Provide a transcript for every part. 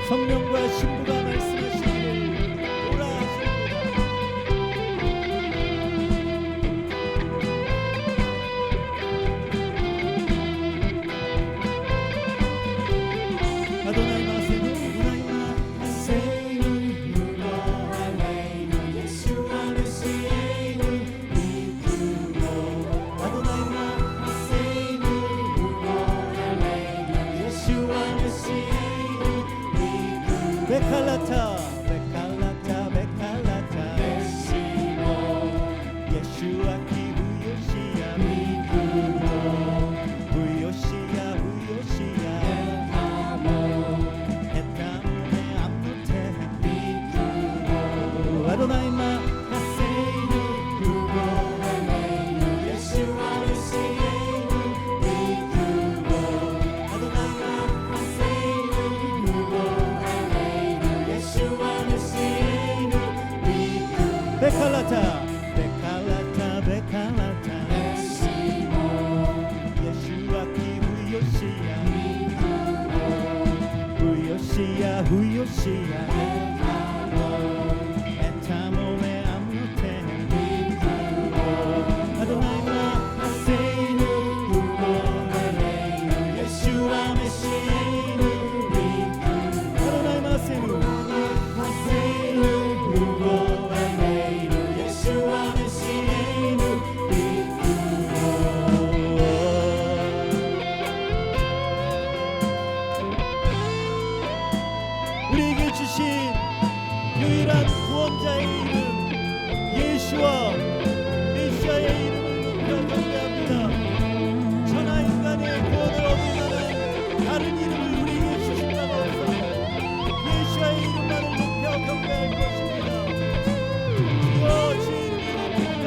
성령과 신부가 말씀하시기를 오라 하시리로다. 아도나이 마세노 아도나이 마세노 누고 할렐루 예수와 메시아의 믿음으로 아도나이 마세노 누고 할렐루 예수와 메시아의 베칼라타 베칼라타 베칼라타 예시모 예슈아 키부요시야 미구모 부요시야 부요시야 에타모 에타모네 암노테 미구모 아도나이마 하세이누 구고 할렐루 예슈아 메시아의 미구모 아도나이마 하세이누 구고 베칼라타 베칼라타 베칼라타 예시모 예슈아 키부요시야 부요시야 후요시야 에타모네 암노테 아도나이마 하세이누 구고 할렐루 예슈아 메시아의 아도나이마 하세이누 우리에게 주신 유일한 구원자의 이름 예수와의 이름을 높여 경배합니다. 천하 인간의 구원을 얻을 만한 다른 이름을 우리에게 주신다고 하사 예수와의 이름만을 높여 경배할 것입니다. 주여 주의 이름을 높여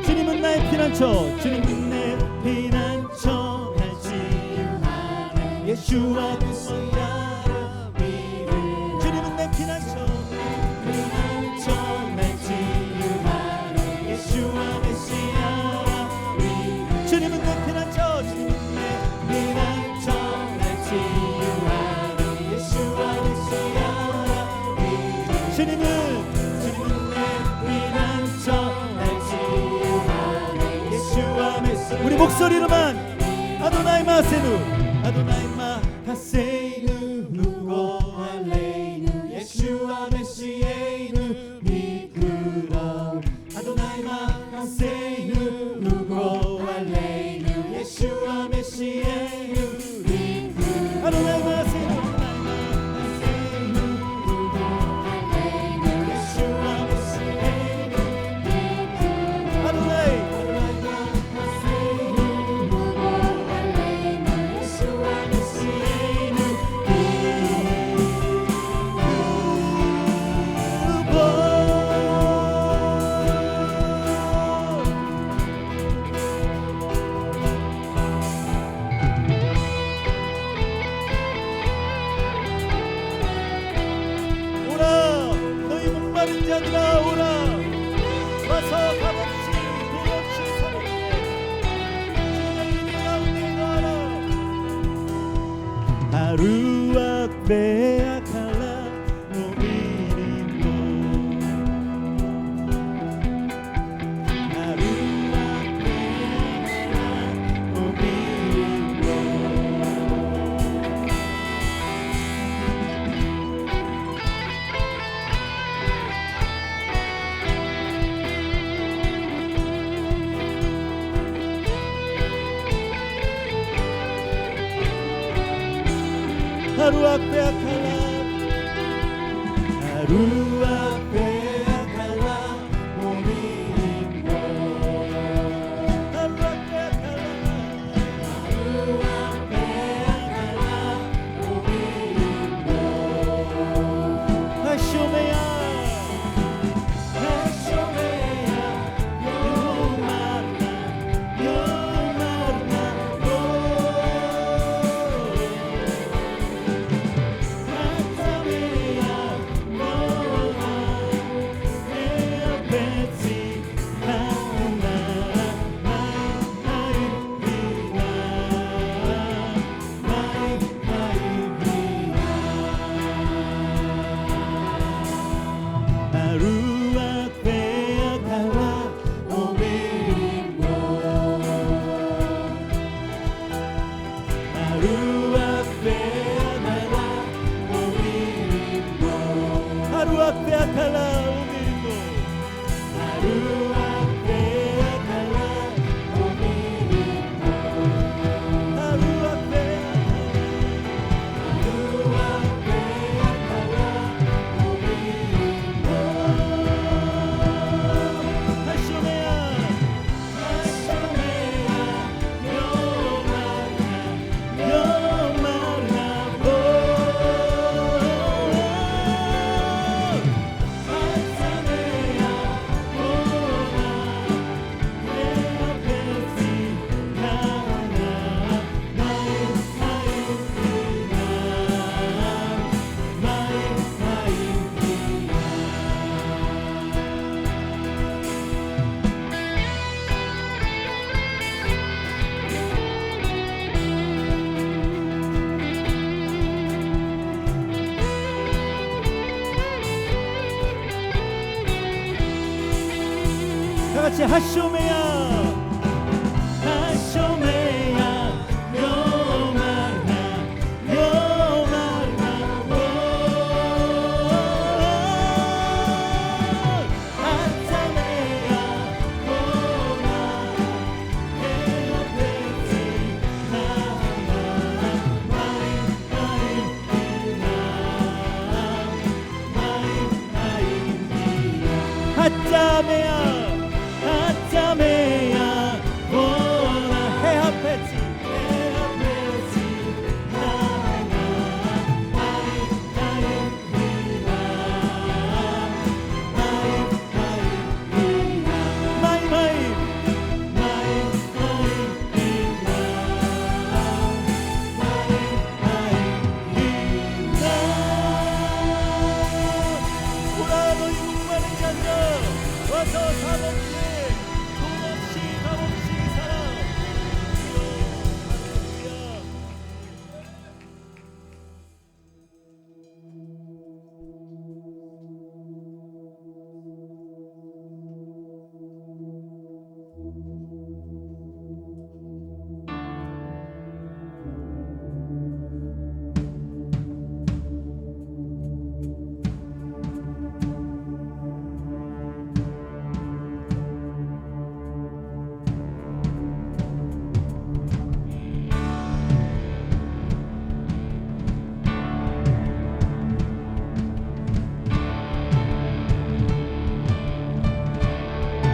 주님은 나의 피난처 주님은 내 피난처 날 치유하네 예수와 그 손가락 위를 주님은 내 피난처 날 치유하네 예수와 메시아라 위를 주님은 내 피난처 주님은 내 피난처 날 치유하네 예수와 메시아라 위를 주님은 내 피난처 우리 목소리로만 아도나이 마세누 아도나이 마하세누 누고 할렐루 예수와 메시아의 믿으라 아도나이 마하세누 누고 할렐루 예수와 메시아의 믿으라 아도나이 마세누 자들아 오라 와서 값없이 돈없이 사먹게 주의 이름 가운데 거하라 하루와 베아칼라 노비리모 하루와 베아칼라 노비리모 하루 앞에 아칼라 하루 앞에 아칼라 몸이 힘고 하루 앞에 아칼라 칼라 오미리고 아루아페아 칼라 오미리고 아루아페아 칼라 오미리고 하쇼메야 다같이 하쇼메야 하쇼메야 요마르나 요마르나 아타메야 오나 에어페티 나나 마이 하타메야 아타메야 보나 헤아페티 헤아페티 나나 마이 오라도 육만의 잔다 와서 사범시 동없이 값없이 살아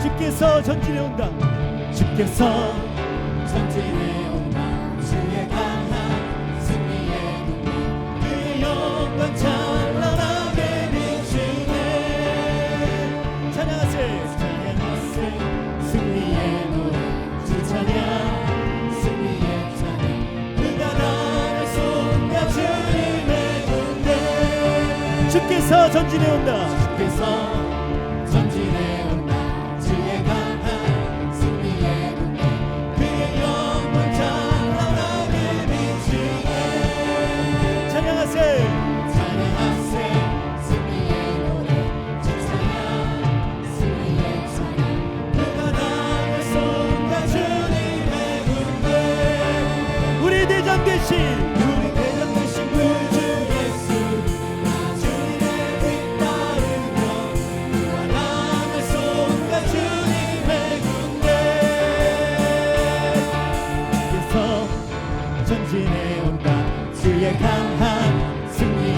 주께서 전진해 온다 주께서 전진해 온다 주의 강한 승리의 눈이 그의 영광 찬란하게 비추네 찬양하세 찬양하세 승리의 노래 주 찬양 승리의 찬양 그가 나를 속여 주님의 군대 주께서 전진해 온다 주께서 전진해 온다 주의 강한 승리의 군대 그의 영광 찬란하게 비추네 찬양하세 찬양하세 승리의 노래 주 찬양 승리의 찬양 그가 나를 속여 주님의 군대 우리 대장 되신 구주 예수 나 주님의 뒤따르며 그와 나를 속여 주님의 군대 주께서 전진해 온다 주의 강한 승리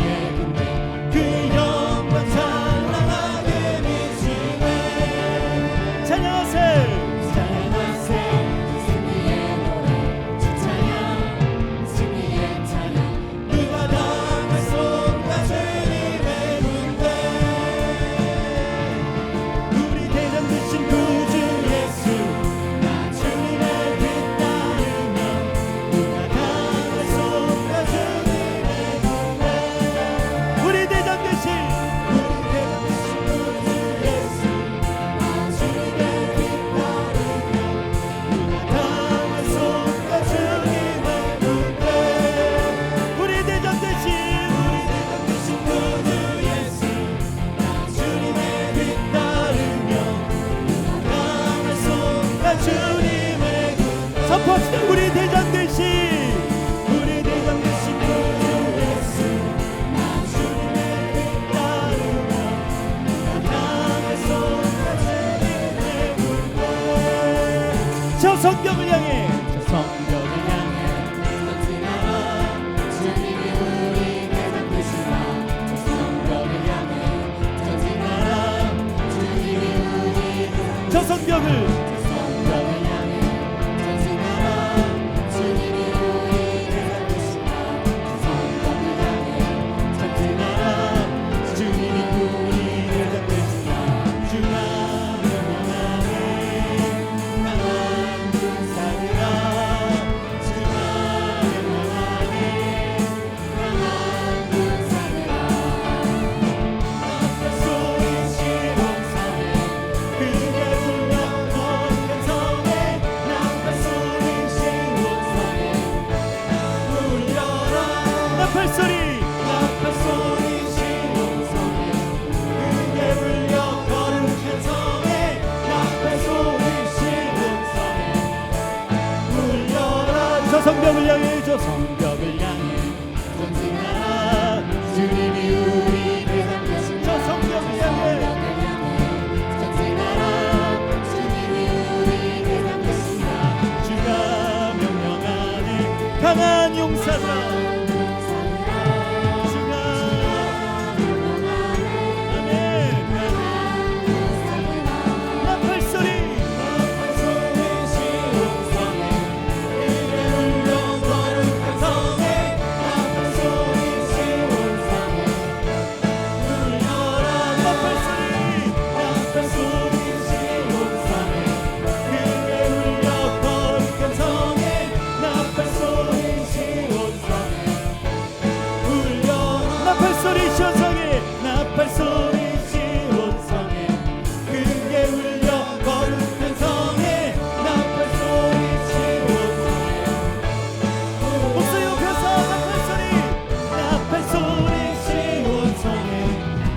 성벽을 향해 저 성벽을 향해 주님이 우리 대장 되시라. 저 성벽을 향해 전진하라. 주님이 우리 대장 저 성벽을 성벽을 향해 전진하라. 주님이 우리 대장 되시라. 성벽을 향해 전진하라. 주님이 우리 대장 되시라. 주가 명령하네 강한 군사들아. 주가 명령하네 강한 군사들아. 소리치는 성에 크게 울려 거룩한 성에 나팔 소리치는 성에 울려라. 나팔 소리 나팔 소리치는 성에 크게 울려 거룩한 성에 나팔 소리치는 성에 울려라. 저 성벽을 향해 저 성벽을 향해 전진하라. 주님이 우리 대장 되신 저 성벽을 향해 전진하라. 주님이 우리 대장 되시라. 주가 명령하네 강한 용사들아. 주가 아멘 나팔 소리 나팔 소리치는 성에 크게 울려 거룩한 성에 나팔 소리치는 성에 울려라. 나팔 소리 나팔 소리치는 성에 크게 울려 거룩한 성에 나팔 소리치는 성에 울려라. 나팔 소리 시원성에 나팔 소리 시원성에 크게 울려 거룩한 성에 나팔 소리 시원성에 목소리 높여서 나팔 소리 나팔 소리 시원성에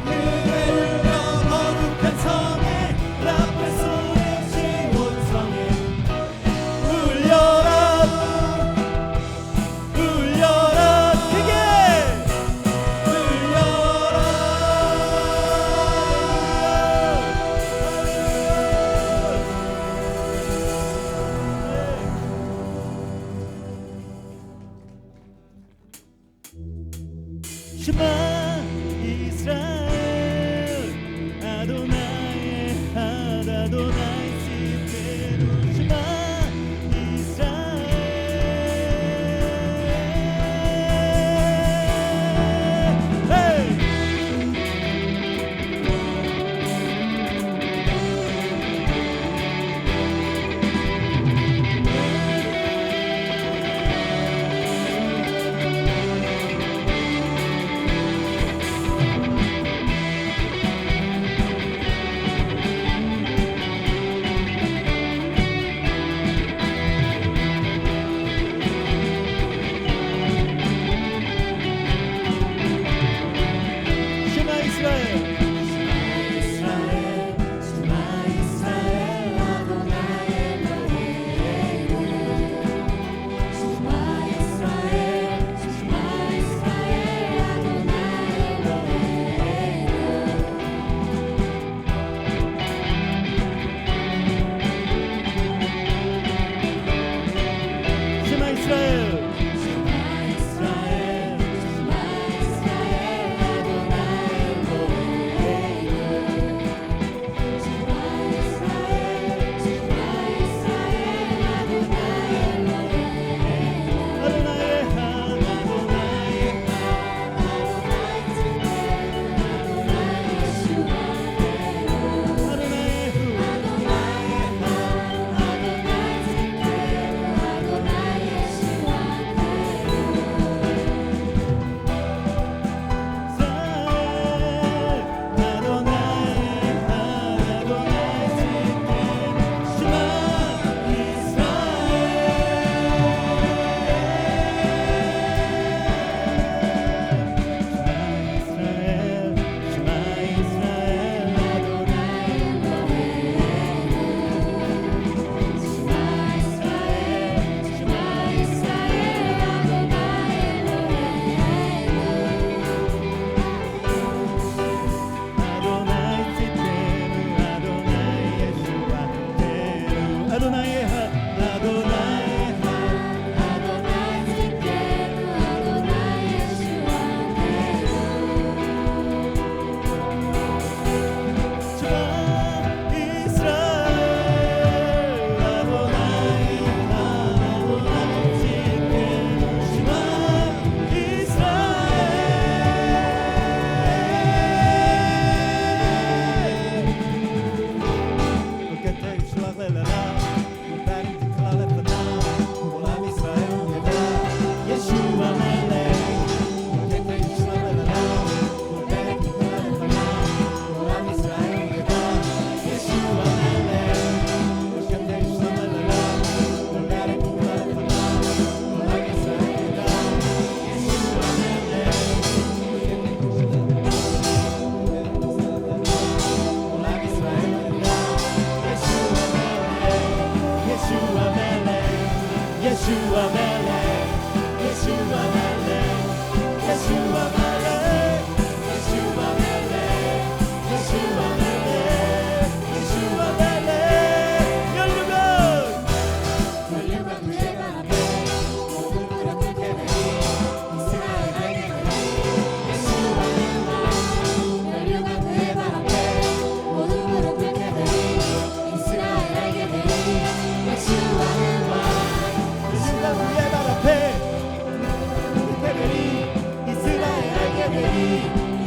크게 울려 거룩한 성에 나팔 소리 시원성에 울려라. 울려라 크게 슈마 이스라엘 아도나이 아도나이 시테루 슈마 이스라엘 헤이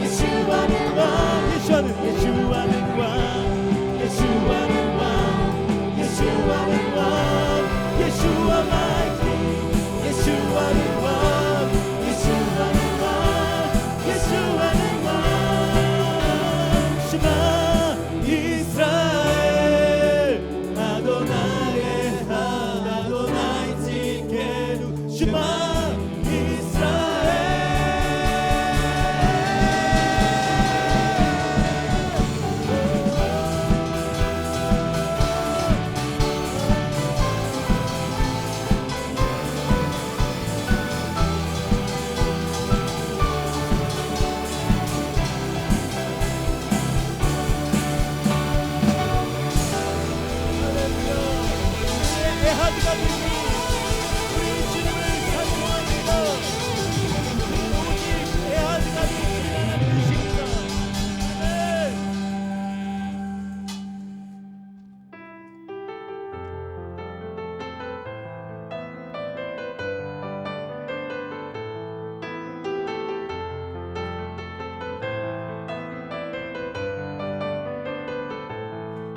예수와는 왕 예수와는 왕 예수와는 왕 예수와는 왕 예수와 마이키 예수와는 왕 예수와는 왕 예수와는 왕 시마 이스라엘 아도나이 한 아도나이 tzidkenu 시마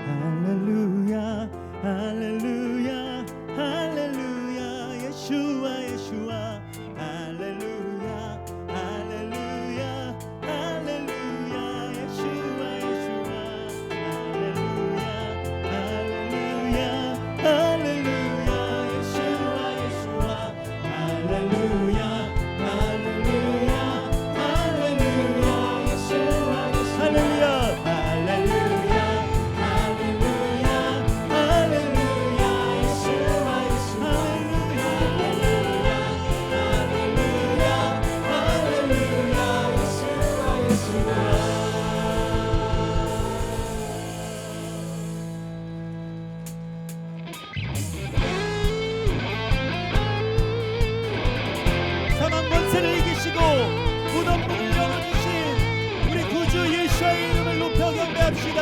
할렐루야 할렐루야 할렐루야 예수와 예수와 할렐루야 할렐루야 할렐루야 예수와 예수와 할렐루야 할렐루야 할렐루야 예수와 예수와 할렐루야 할렐루야 할렐루야 예수와 예수와 할렐루야 사망 권세를 이기시고 무덤문을 열어주신 우리 구주 예수의 이름을 높여 경배합시다.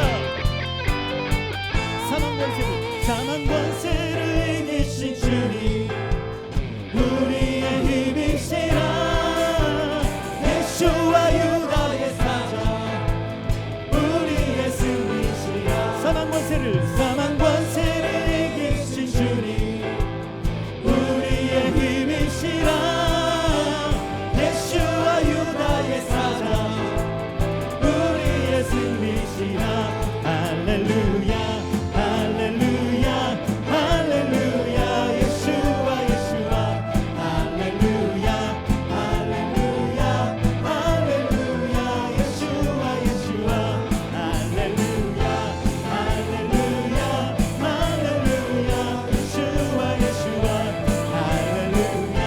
사망 권세를 이기신 주님 우리의 힘이시라 예수와 유다의 사자 우리의 승리시라 사망 권세를 이기신 주님 우리의 힘이시라 예수와 유다의 사자 우리의 승리시라 할렐루야 할렐루야 할렐루야 예수와 예수와 할렐루야 할렐루야 할렐루야 예수와 예수와 할렐루야 할렐루야 할렐루야 예수와 예수와 할렐루야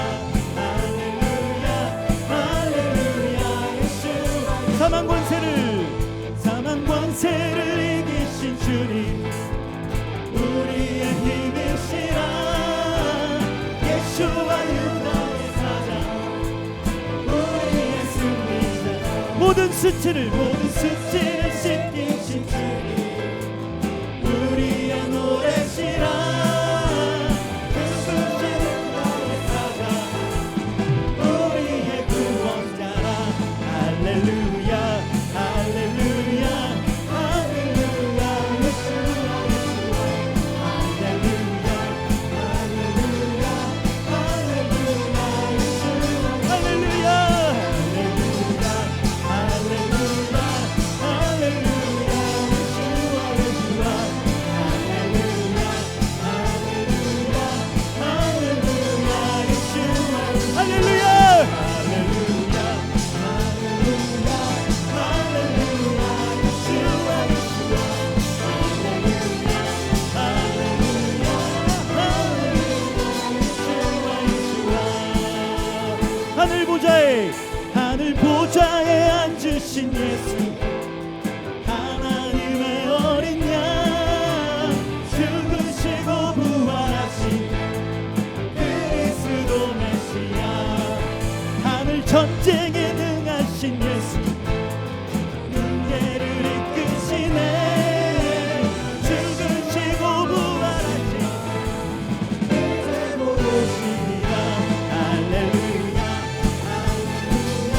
할렐루야 예수와 사망 권세를 이기신 주님 우리의 힘이시라 예수와 유다의 사자 우리의 승리자 모든 수치를 씻기신 주님 우리의 노래시라 예수 유다의 사자 우리의 구원자라 할렐루야 할렐루야 할렐루야 예수와 예수와 할렐루야 할렐루야 할렐루야 예수와 할렐루야 할렐루야 할렐루야 할렐루야 예수와 예수와 할렐루야 할렐루야 할렐루야 예수와 할렐루야 하늘 보좌에 앉으신 예수 하나님의 어린 양 죽으시고 부활하신 그리스도 메시아 하늘 전쟁에 능하신 예수 문제를 이끄시네 죽으시고 부활하신 이제 곧 오시리라 할렐루야 할렐루야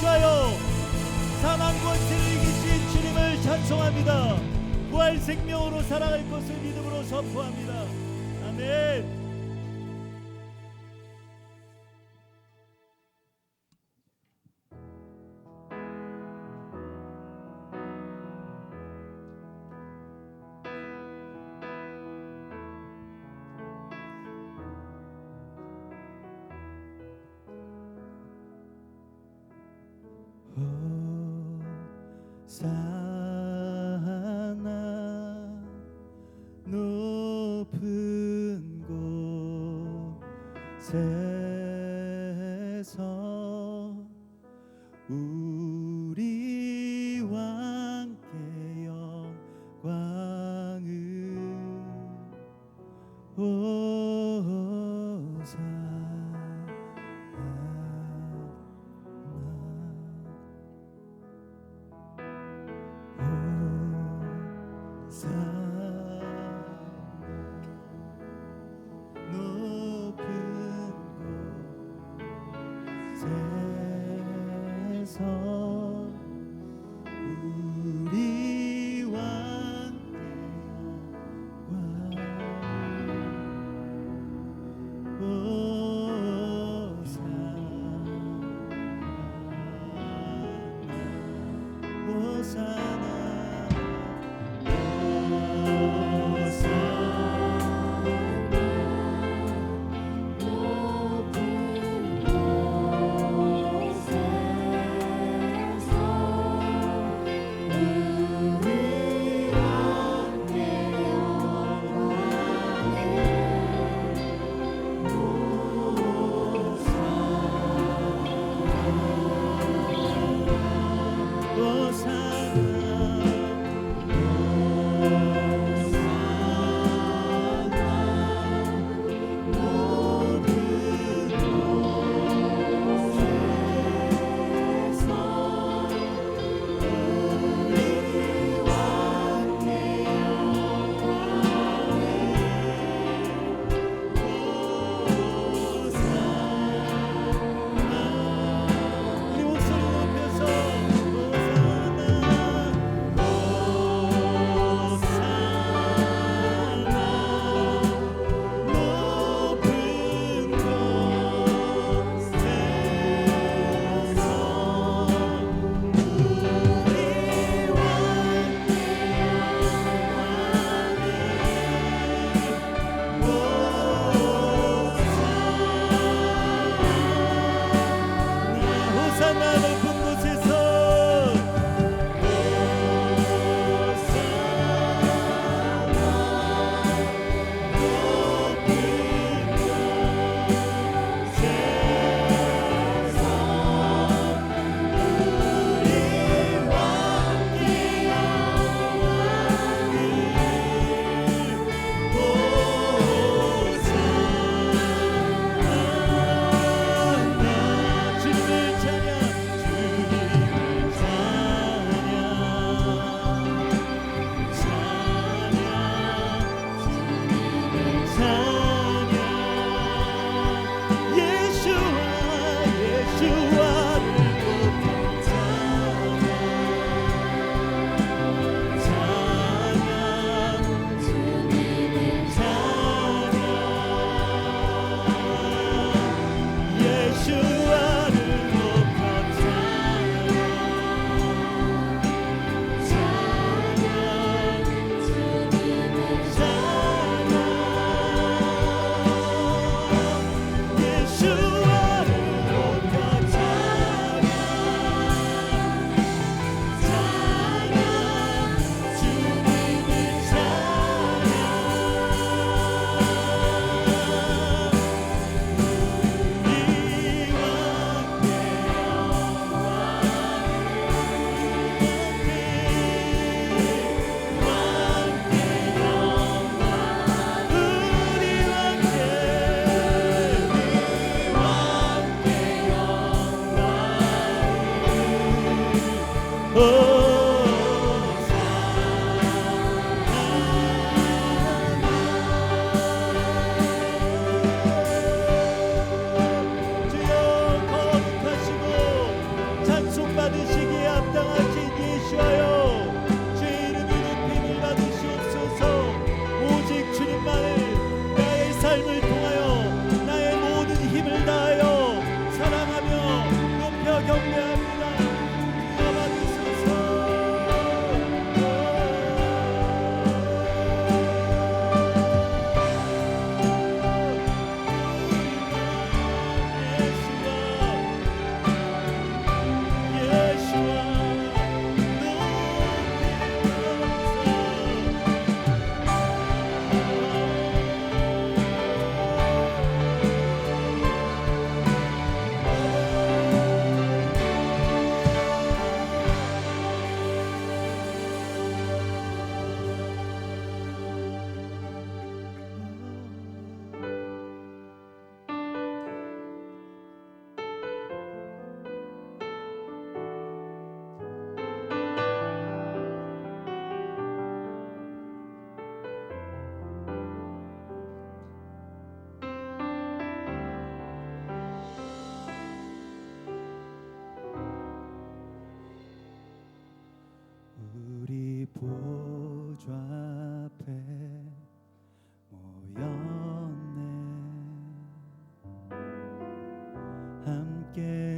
승리하여 사망 권세를 이기신 주님을 찬송합니다. 부활 생명으로 살아갈 것을 믿음으로 선포합니다. 아멘. 호산나 높은 곳에서 우리 왕께 영광을 높은 곳에서 우리 왕께 호산나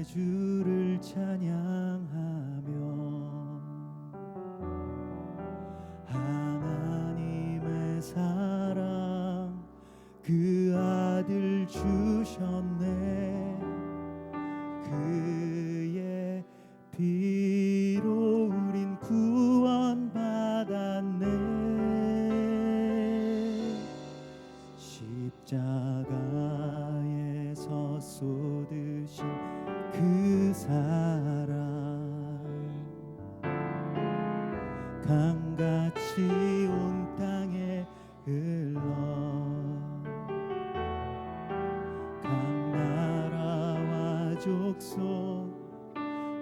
주를 찬양하며 하나님의 사랑 그 아들 주셨네. 그의 피로 우린 구원받았네. 십자가에서 쏟으신 그 사랑 강같이 온 땅에 흘러 각 나라와 족속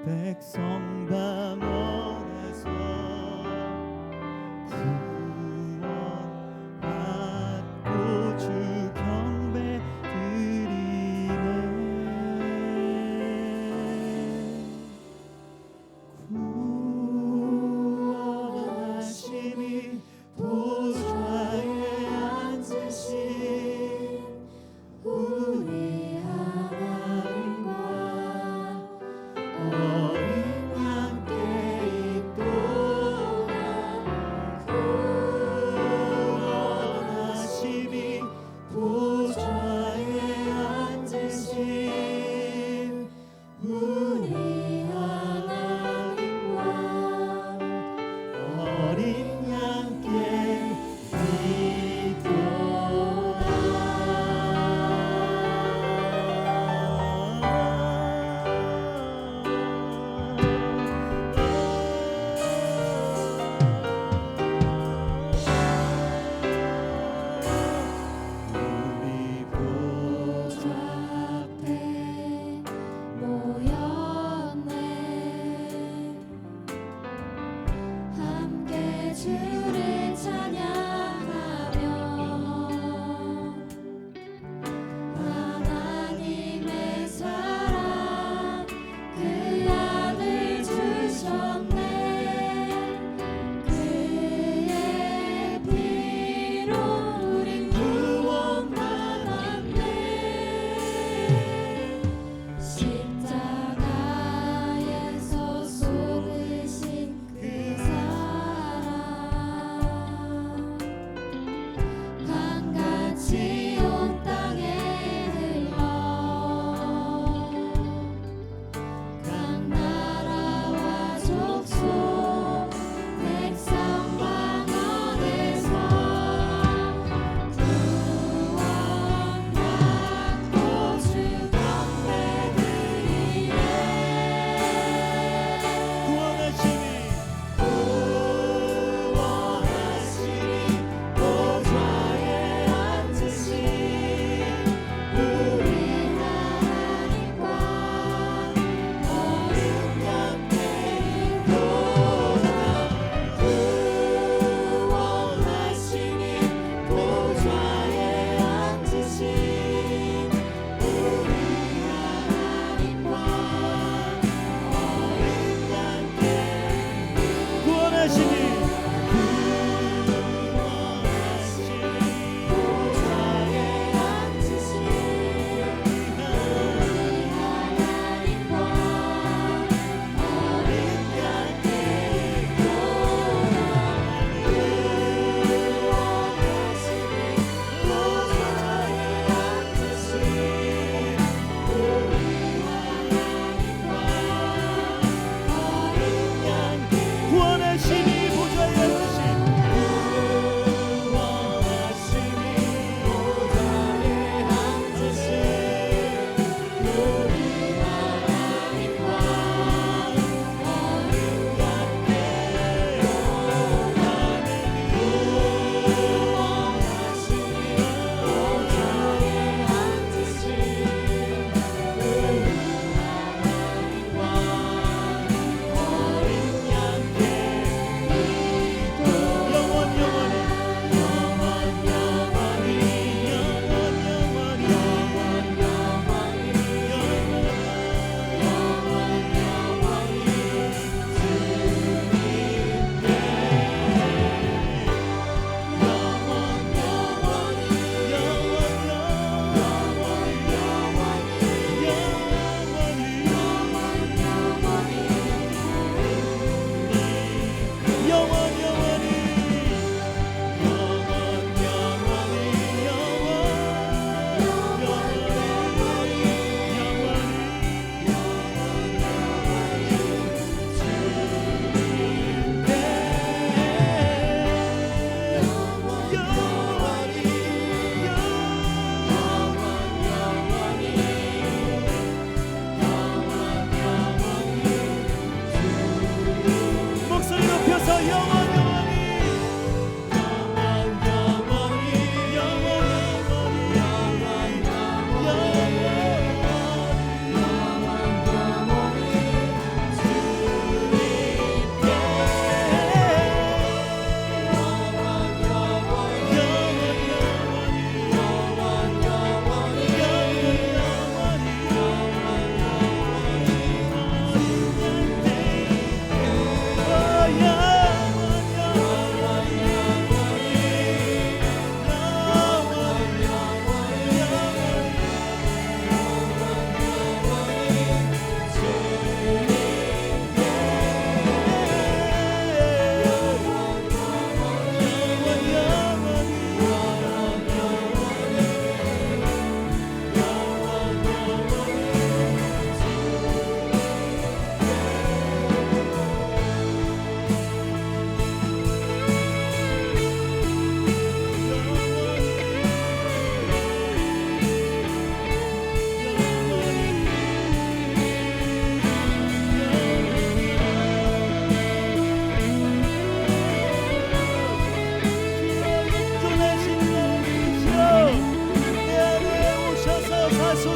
백성 방언에서 구원받고 주 경배 드리네. 구원하심이 보좌에 앉으신 우리 하나님과 어린 양께 또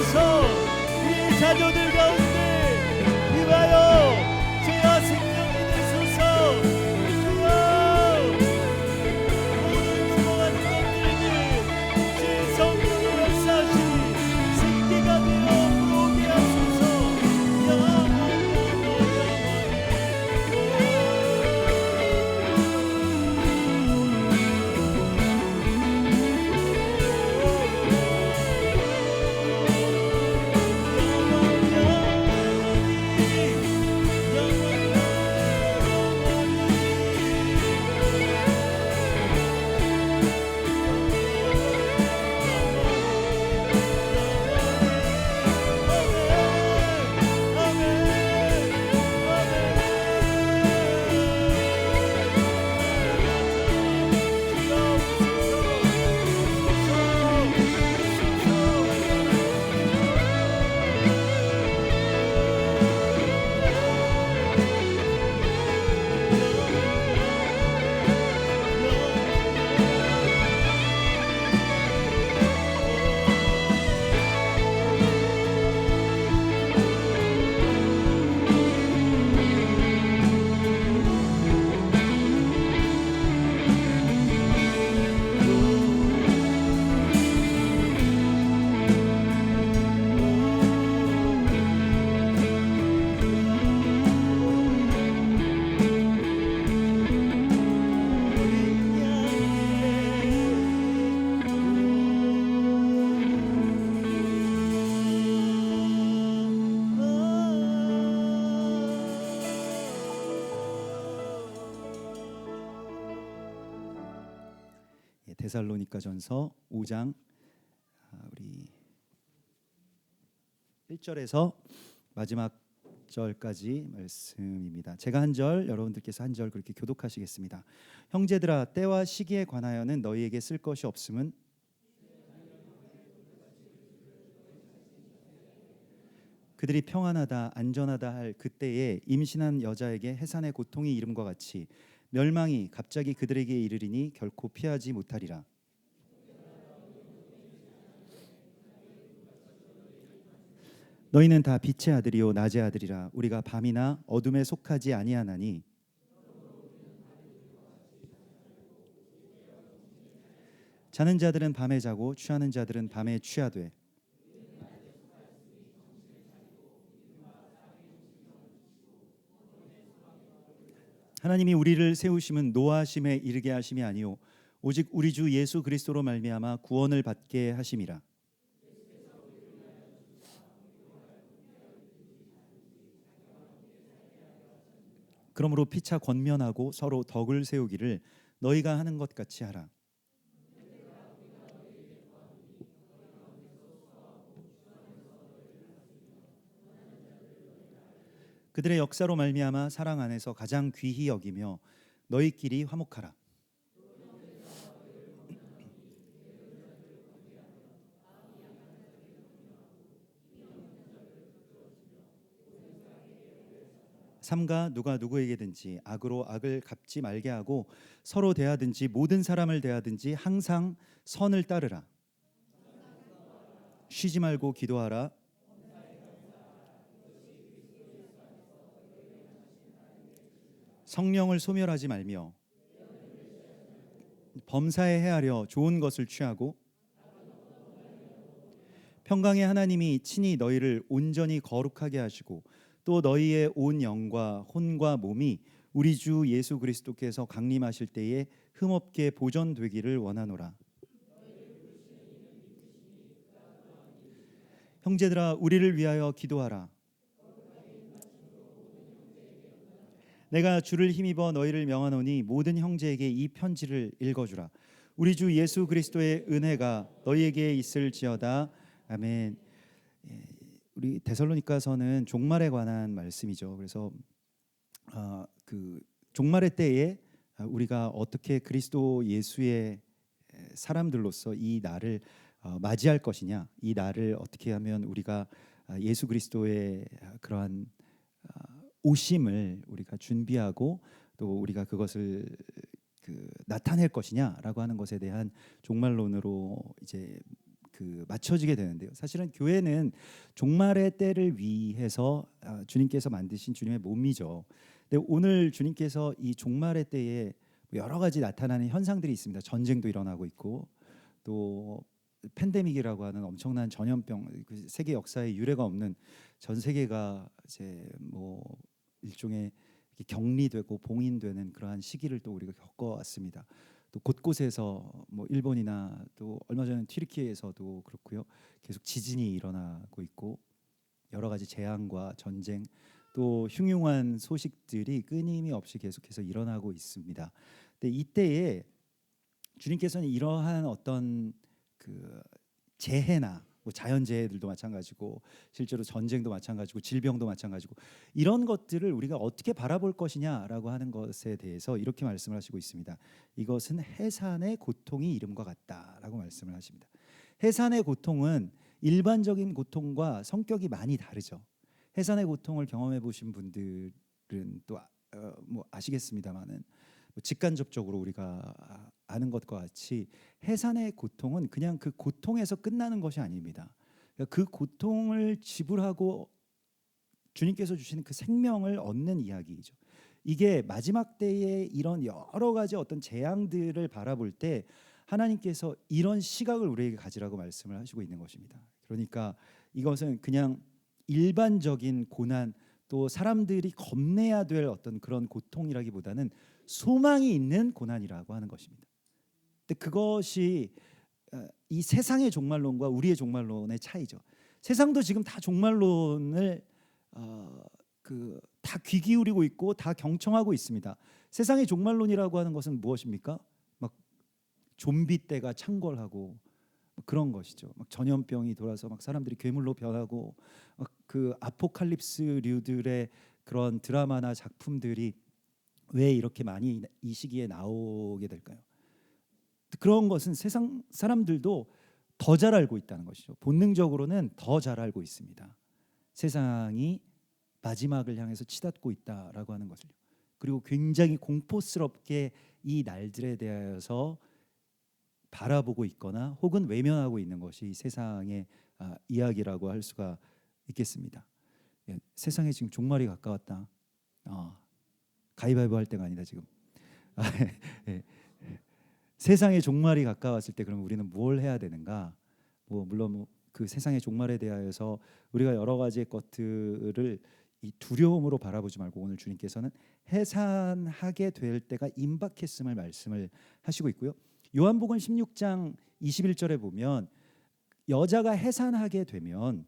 주옵소서. 우리 자녀들 가운데 임하여 죄와 생명이 되소서. 주여 모든 죽어간 것들에게 주의 성령의 역사하시니 생기가 되어 불어오게 하소서. 데살로니가전서 5장 우리 1절에서 마지막 절까지 말씀입니다. 제가 한 절, 여러분들께서 한 절 그렇게 교독하시겠습니다. 형제들아, 때와 시기에 관하여는 너희에게 쓸 것이 없음은 그들이 평안하다 안전하다 할 그때에 임신한 여자에게 해산의 고통이 이름과 같이 멸망이 갑자기 그들에게 이르리니 결코 피하지 못하리라. 너희는 다 빛의 아들이요 낮의 아들이라. 우리가 밤이나 어둠에 속하지 아니하나니 자는 자들은 밤에 자고 취하는 자들은 밤에 취하되 하나님이 우리를 세우심은 노하심에 이르게 하심이 아니요 오직 우리 주 예수 그리스도로 말미암아 구원을 받게 하심이라. 그러므로 피차 권면하고 서로 덕을 세우기를 너희가 하는 것 같이 하라. 그들의 역사로 말미암아 사랑 안에서 가장 귀히 여기며 너희끼리 화목하라. 삼가 누가 누구에게든지 악으로 악을 갚지 말게 하고 서로 대하든지 모든 사람을 대하든지 항상 선을 따르라. 쉬지 말고 기도하라. 성령을 소멸하지 말며 범사에 헤아려 좋은 것을 취하고 평강의 하나님이 친히 너희를 온전히 거룩하게 하시고 또 너희의 온 영과 혼과 몸이 우리 주 예수 그리스도께서 강림하실 때에 흠없게 보존되기를 원하노라. 형제들아, 우리를 위하여 기도하라. 내가 주를 힘입어 너희를 명하노니 모든 형제에게 이 편지를 읽어주라. 우리 주 예수 그리스도의 은혜가 너희에게 있을지어다. 아멘. 우리 데살로니가서는 종말에 관한 말씀이죠. 그래서 그 종말의 때에 우리가 어떻게 그리스도 예수의 사람들로서 이 날을 맞이할 것이냐, 이 날을 어떻게 하면 우리가 예수 그리스도의 그러한 오심을 우리가 준비하고 또 우리가 그것을 나타낼 것이냐라고 하는 것에 대한 종말론으로 이제 맞춰지게 되는데요. 사실은 교회는 종말의 때를 위해서 주님께서 만드신 주님의 몸이죠. 근데 오늘 주님께서 이 종말의 때에 여러 가지 나타나는 현상들이 있습니다. 전쟁도 일어나고 있고 또 팬데믹이라고 하는 엄청난 전염병, 세계 역사에 유례가 없는 전 세계가 이제 뭐 일종의 격리되고 봉인되는 그러한 시기를 또 우리가 겪어왔습니다. 또 곳곳에서 뭐 일본이나 또 얼마 전에 튀르키예에서도 그렇고요. 계속 지진이 일어나고 있고 여러 가지 재앙과 전쟁 또 흉흉한 소식들이 끊임이 없이 계속해서 일어나고 있습니다. 근데 이때에 주님께서는 이러한 어떤 재해나 뭐 자연재해들도 마찬가지고 실제로 전쟁도 마찬가지고 질병도 마찬가지고 이런 것들을 우리가 어떻게 바라볼 것이냐라고 하는 것에 대해서 이렇게 말씀을 하시고 있습니다. 이것은 해산의 고통이 이름과 같다라고 말씀을 하십니다. 해산의 고통은 일반적인 고통과 성격이 많이 다르죠. 해산의 고통을 경험해 보신 분들은 또 뭐 아시겠습니다만은 직간접적으로 우리가 아는 것과 같이 해산의 고통은 그냥 그 고통에서 끝나는 것이 아닙니다. 그 고통을 지불하고 주님께서 주시는 그 생명을 얻는 이야기이죠. 이게 마지막 때에 이런 여러 가지 어떤 재앙들을 바라볼 때 하나님께서 이런 시각을 우리에게 가지라고 말씀을 하시고 있는 것입니다. 그러니까 이것은 그냥 일반적인 고난 또 사람들이 겁내야 될 어떤 그런 고통이라기보다는 소망이 있는 고난이라고 하는 것입니다. 근데 그것이 이 세상의 종말론과 우리의 종말론의 차이죠. 세상도 지금 다 종말론을 다 귀 기울이고 있고 다 경청하고 있습니다. 세상의 종말론이라고 하는 것은 무엇입니까? 막 좀비 때가 창궐하고 그런 것이죠. 막 전염병이 돌아서 막 사람들이 괴물로 변하고 그 아포칼립스류들의 그런 드라마나 작품들이 왜 이렇게 많이 이 시기에 나오게 될까요? 그런 것은 세상 사람들도 더 잘 알고 있다는 것이죠. 본능적으로는 더 잘 알고 있습니다. 세상이 마지막을 향해서 치닫고 있다라고 하는 것을요. 그리고 굉장히 공포스럽게 이 날들에 대하여서 바라보고 있거나 혹은 외면하고 있는 것이 세상의 이야기라고 할 수가 있겠습니다. 예, 세상에 지금 종말이 가까웠다. 가위바위보 할 때가 아니다 지금. 예. 세상의 종말이 가까웠을 때 그럼 우리는 뭘 해야 되는가? 물론 그 세상의 종말에 대하여서 우리가 여러 가지의 것들을 이 두려움으로 바라보지 말고 오늘 주님께서는 해산하게 될 때가 임박했음을 말씀을 하시고 있고요. 요한복음 16장 21절에 보면 여자가 해산하게 되면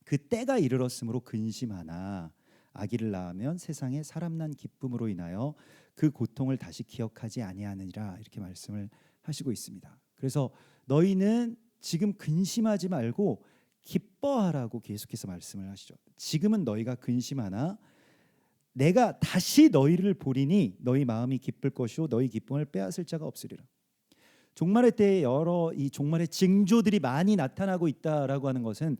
그 때가 이르렀으므로 근심하나 아기를 낳으면 세상에 사람 난 기쁨으로 인하여 그 고통을 다시 기억하지 아니하느니라 이렇게 말씀을 하시고 있습니다. 그래서 너희는 지금 근심하지 말고 기뻐하라고 계속해서 말씀을 하시죠. 지금은 너희가 근심하나 내가 다시 너희를 보리니 너희 마음이 기쁠 것이요 너희 기쁨을 빼앗을 자가 없으리라. 종말의 때에 여러 이 종말의 징조들이 많이 나타나고 있다라고 하는 것은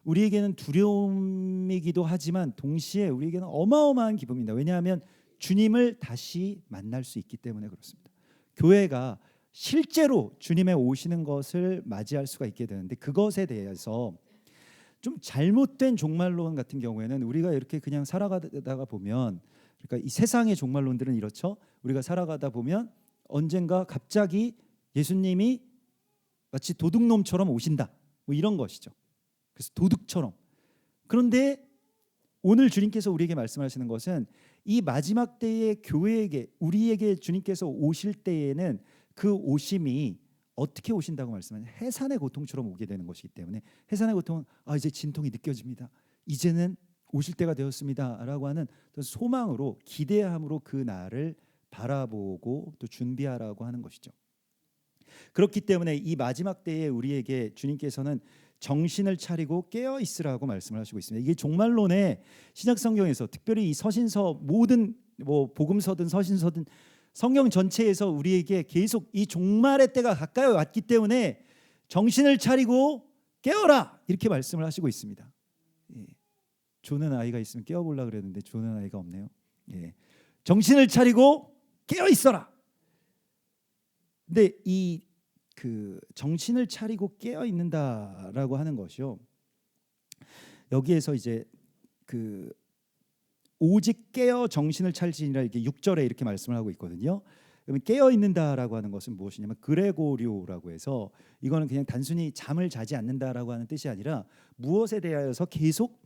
우리에게는 두려움이기도 하지만 동시에 우리에게는 어마어마한 기쁨입니다. 왜냐하면 주님을 다시 만날 수 있기 때문에 그렇습니다. 교회가 실제로 주님의 오시는 것을 맞이할 수가 있게 되는데 그것에 대해서 좀 잘못된 종말론 같은 경우에는 우리가 이렇게 그냥 살아가다가 보면 그러니까 이 세상의 종말론들은 이렇죠. 우리가 살아가다 보면 언젠가 갑자기 예수님이 마치 도둑놈처럼 오신다. 뭐 이런 것이죠. 그래서 도둑처럼. 그런데 오늘 주님께서 우리에게 말씀하시는 것은 이 마지막 때의 교회에게 우리에게 주님께서 오실 때에는 그 오심이 어떻게 오신다고 말씀하냐? 해산의 고통처럼 오게 되는 것이기 때문에 해산의 고통은 이제 진통이 느껴집니다. 이제는 오실 때가 되었습니다라고 하는 소망으로 기대함으로 그 날을 바라보고 또 준비하라고 하는 것이죠. 그렇기 때문에 이 마지막 때에 우리에게 주님께서는 정신을 차리고 깨어 있으라고 말씀을 하시고 있습니다. 이게 종말론의 신약 성경에서 특별히 이 서신서 모든 뭐 복음서든 서신서든 성경 전체에서 우리에게 계속 이 종말의 때가 가까이 왔기 때문에 정신을 차리고 깨어라 이렇게 말씀을 하시고 있습니다. 예. 조는 아이가 있으면 깨워보려고 그랬는데 조는 아이가 없네요. 예. 정신을 차리고 깨어 있어라. 근데 이 그 정신을 차리고 깨어 있는다라고 하는 것이요. 여기에서 이제 그 오직 깨어 정신을 차리지니라 이렇게 6절에 이렇게 말씀을 하고 있거든요. 그러면 깨어 있는다라고 하는 것은 무엇이냐면 그레고리오라고 해서 이거는 그냥 단순히 잠을 자지 않는다라고 하는 뜻이 아니라 무엇에 대하여서 계속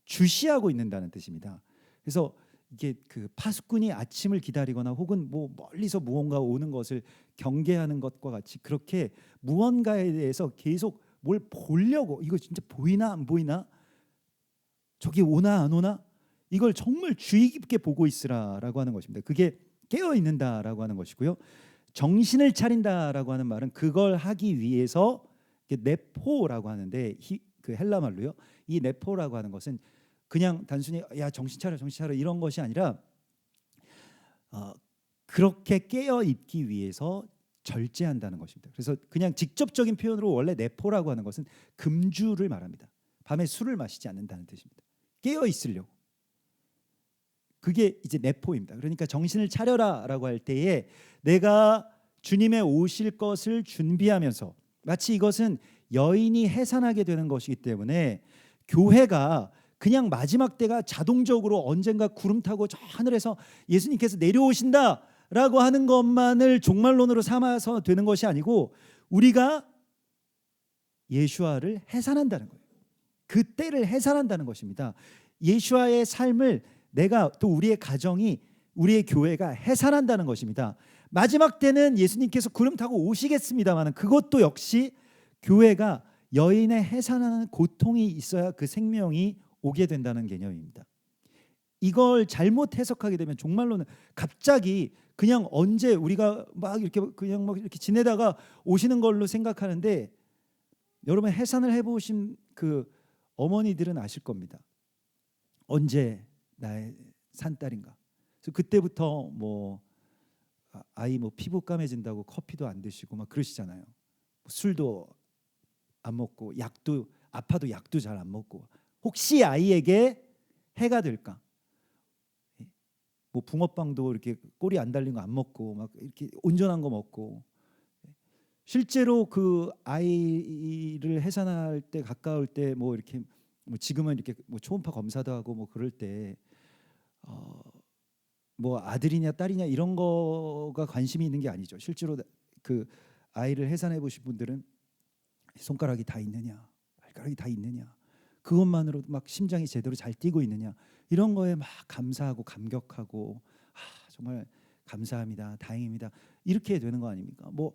주시하고 있는다는 뜻입니다. 그래서 이게 그 파수꾼이 아침을 기다리거나 혹은 뭐 멀리서 무언가 오는 것을 경계하는 것과 같이 그렇게 무언가에 대해서 계속 뭘 보려고 이거 진짜 보이나 안 보이나 저기 오나 안 오나 이걸 정말 주의 깊게 보고 있으라라고 하는 것입니다. 그게 깨어 있는다라고 하는 것이고요. 정신을 차린다라고 하는 말은 그걸 하기 위해서 네포라고 하는데 그 헬라 말로요. 이 네포라고 하는 것은 그냥 단순히 야 정신 차려 정신 차려 이런 것이 아니라 그렇게 깨어 있기 위해서 절제한다는 것입니다. 그래서 그냥 직접적인 표현으로 원래 네포라고 하는 것은 금주를 말합니다. 밤에 술을 마시지 않는다는 뜻입니다. 깨어 있으려고. 그게 이제 네포입니다. 그러니까 정신을 차려라라고 할 때에 내가 주님의 오실 것을 준비하면서 마치 이것은 여인이 해산하게 되는 것이기 때문에 교회가 그냥 마지막 때가 자동적으로 언젠가 구름 타고 저 하늘에서 예수님께서 내려오신다라고 하는 것만을 종말론으로 삼아서 되는 것이 아니고 우리가 예수아를 해산한다는 거예요. 그 때를 해산한다는 것입니다. 예수아의 삶을 내가 또 우리의 가정이 우리의 교회가 해산한다는 것입니다. 마지막 때는 예수님께서 구름 타고 오시겠습니다만 그것도 역시 교회가 여인의 해산하는 고통이 있어야 그 생명이 오게 된다는 개념입니다. 이걸 잘못 해석하게 되면 종말로는 갑자기 그냥 언제 우리가 막 이렇게 그냥 막 이렇게 지내다가 오시는 걸로 생각하는데 여러분 해산을 해보신 그 어머니들은 아실 겁니다. 언제 나의 산딸인가. 그래서 그때부터 뭐 아이 뭐 피부 까매진다고 커피도 안 드시고 막 그러시잖아요. 술도 안 먹고 약도 아파도 약도 잘 안 먹고 혹시 아이에게 해가 될까? 뭐 붕어빵도 이렇게 꼬리 안 달린 거 안 먹고 막 이렇게 온전한 거 먹고 실제로 그 아이를 해산할 때 가까울 때 뭐 이렇게 뭐 지금은 이렇게 뭐 초음파 검사도 하고 뭐 그럴 때 뭐 아들이냐 딸이냐 이런 거가 관심이 있는 게 아니죠. 실제로 그 아이를 해산해 보신 분들은 손가락이 다 있느냐, 발가락이 다 있느냐, 그것만으로도 막 심장이 제대로 잘 뛰고 있느냐 이런 거에 막 감사하고 감격하고 정말 감사합니다, 다행입니다 이렇게 되는 거 아닙니까? 뭐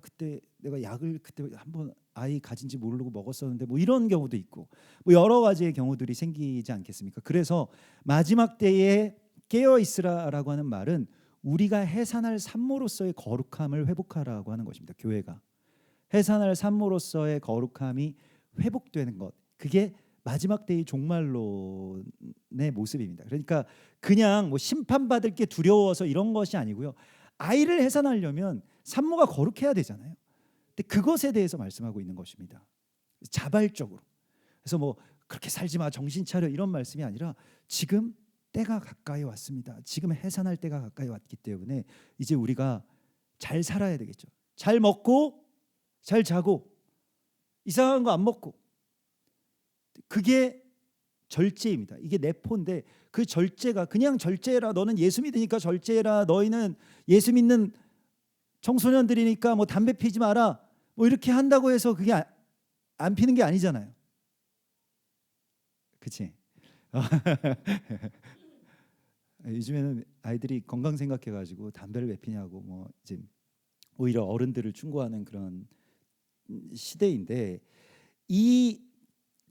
그때 내가 약을 그때 한번 아이 가진지 모르고 먹었었는데 뭐 이런 경우도 있고 뭐 여러 가지의 경우들이 생기지 않겠습니까? 그래서 마지막 때에 깨어 있으라라고 하는 말은 우리가 해산할 산모로서의 거룩함을 회복하라고 하는 것입니다. 교회가 해산할 산모로서의 거룩함이 회복되는 것, 그게 마지막 때의 종말론의 모습입니다. 그러니까 그냥 뭐 심판받을 게 두려워서 이런 것이 아니고요. 아이를 해산하려면 산모가 거룩해야 되잖아요. 근데 그것에 대해서 말씀하고 있는 것입니다. 자발적으로. 그래서 뭐 그렇게 살지 마, 정신 차려 이런 말씀이 아니라 지금 때가 가까이 왔습니다. 지금 해산할 때가 가까이 왔기 때문에 이제 우리가 잘 살아야 되겠죠. 잘 먹고 잘 자고 이상한 거 안 먹고 그게 절제입니다. 이게 네포인데 그 절제가 그냥 절제해라. 너는 예수 믿으니까 절제해라. 너희는 예수 믿는 청소년들이니까 뭐 담배 피지 마라. 뭐 이렇게 한다고 해서 그게 안 피는 게 아니잖아요. 그치? 요즘에는 아이들이 건강 생각해가지고 담배를 왜 피냐고 뭐 이제 오히려 어른들을 충고하는 그런 시대인데 이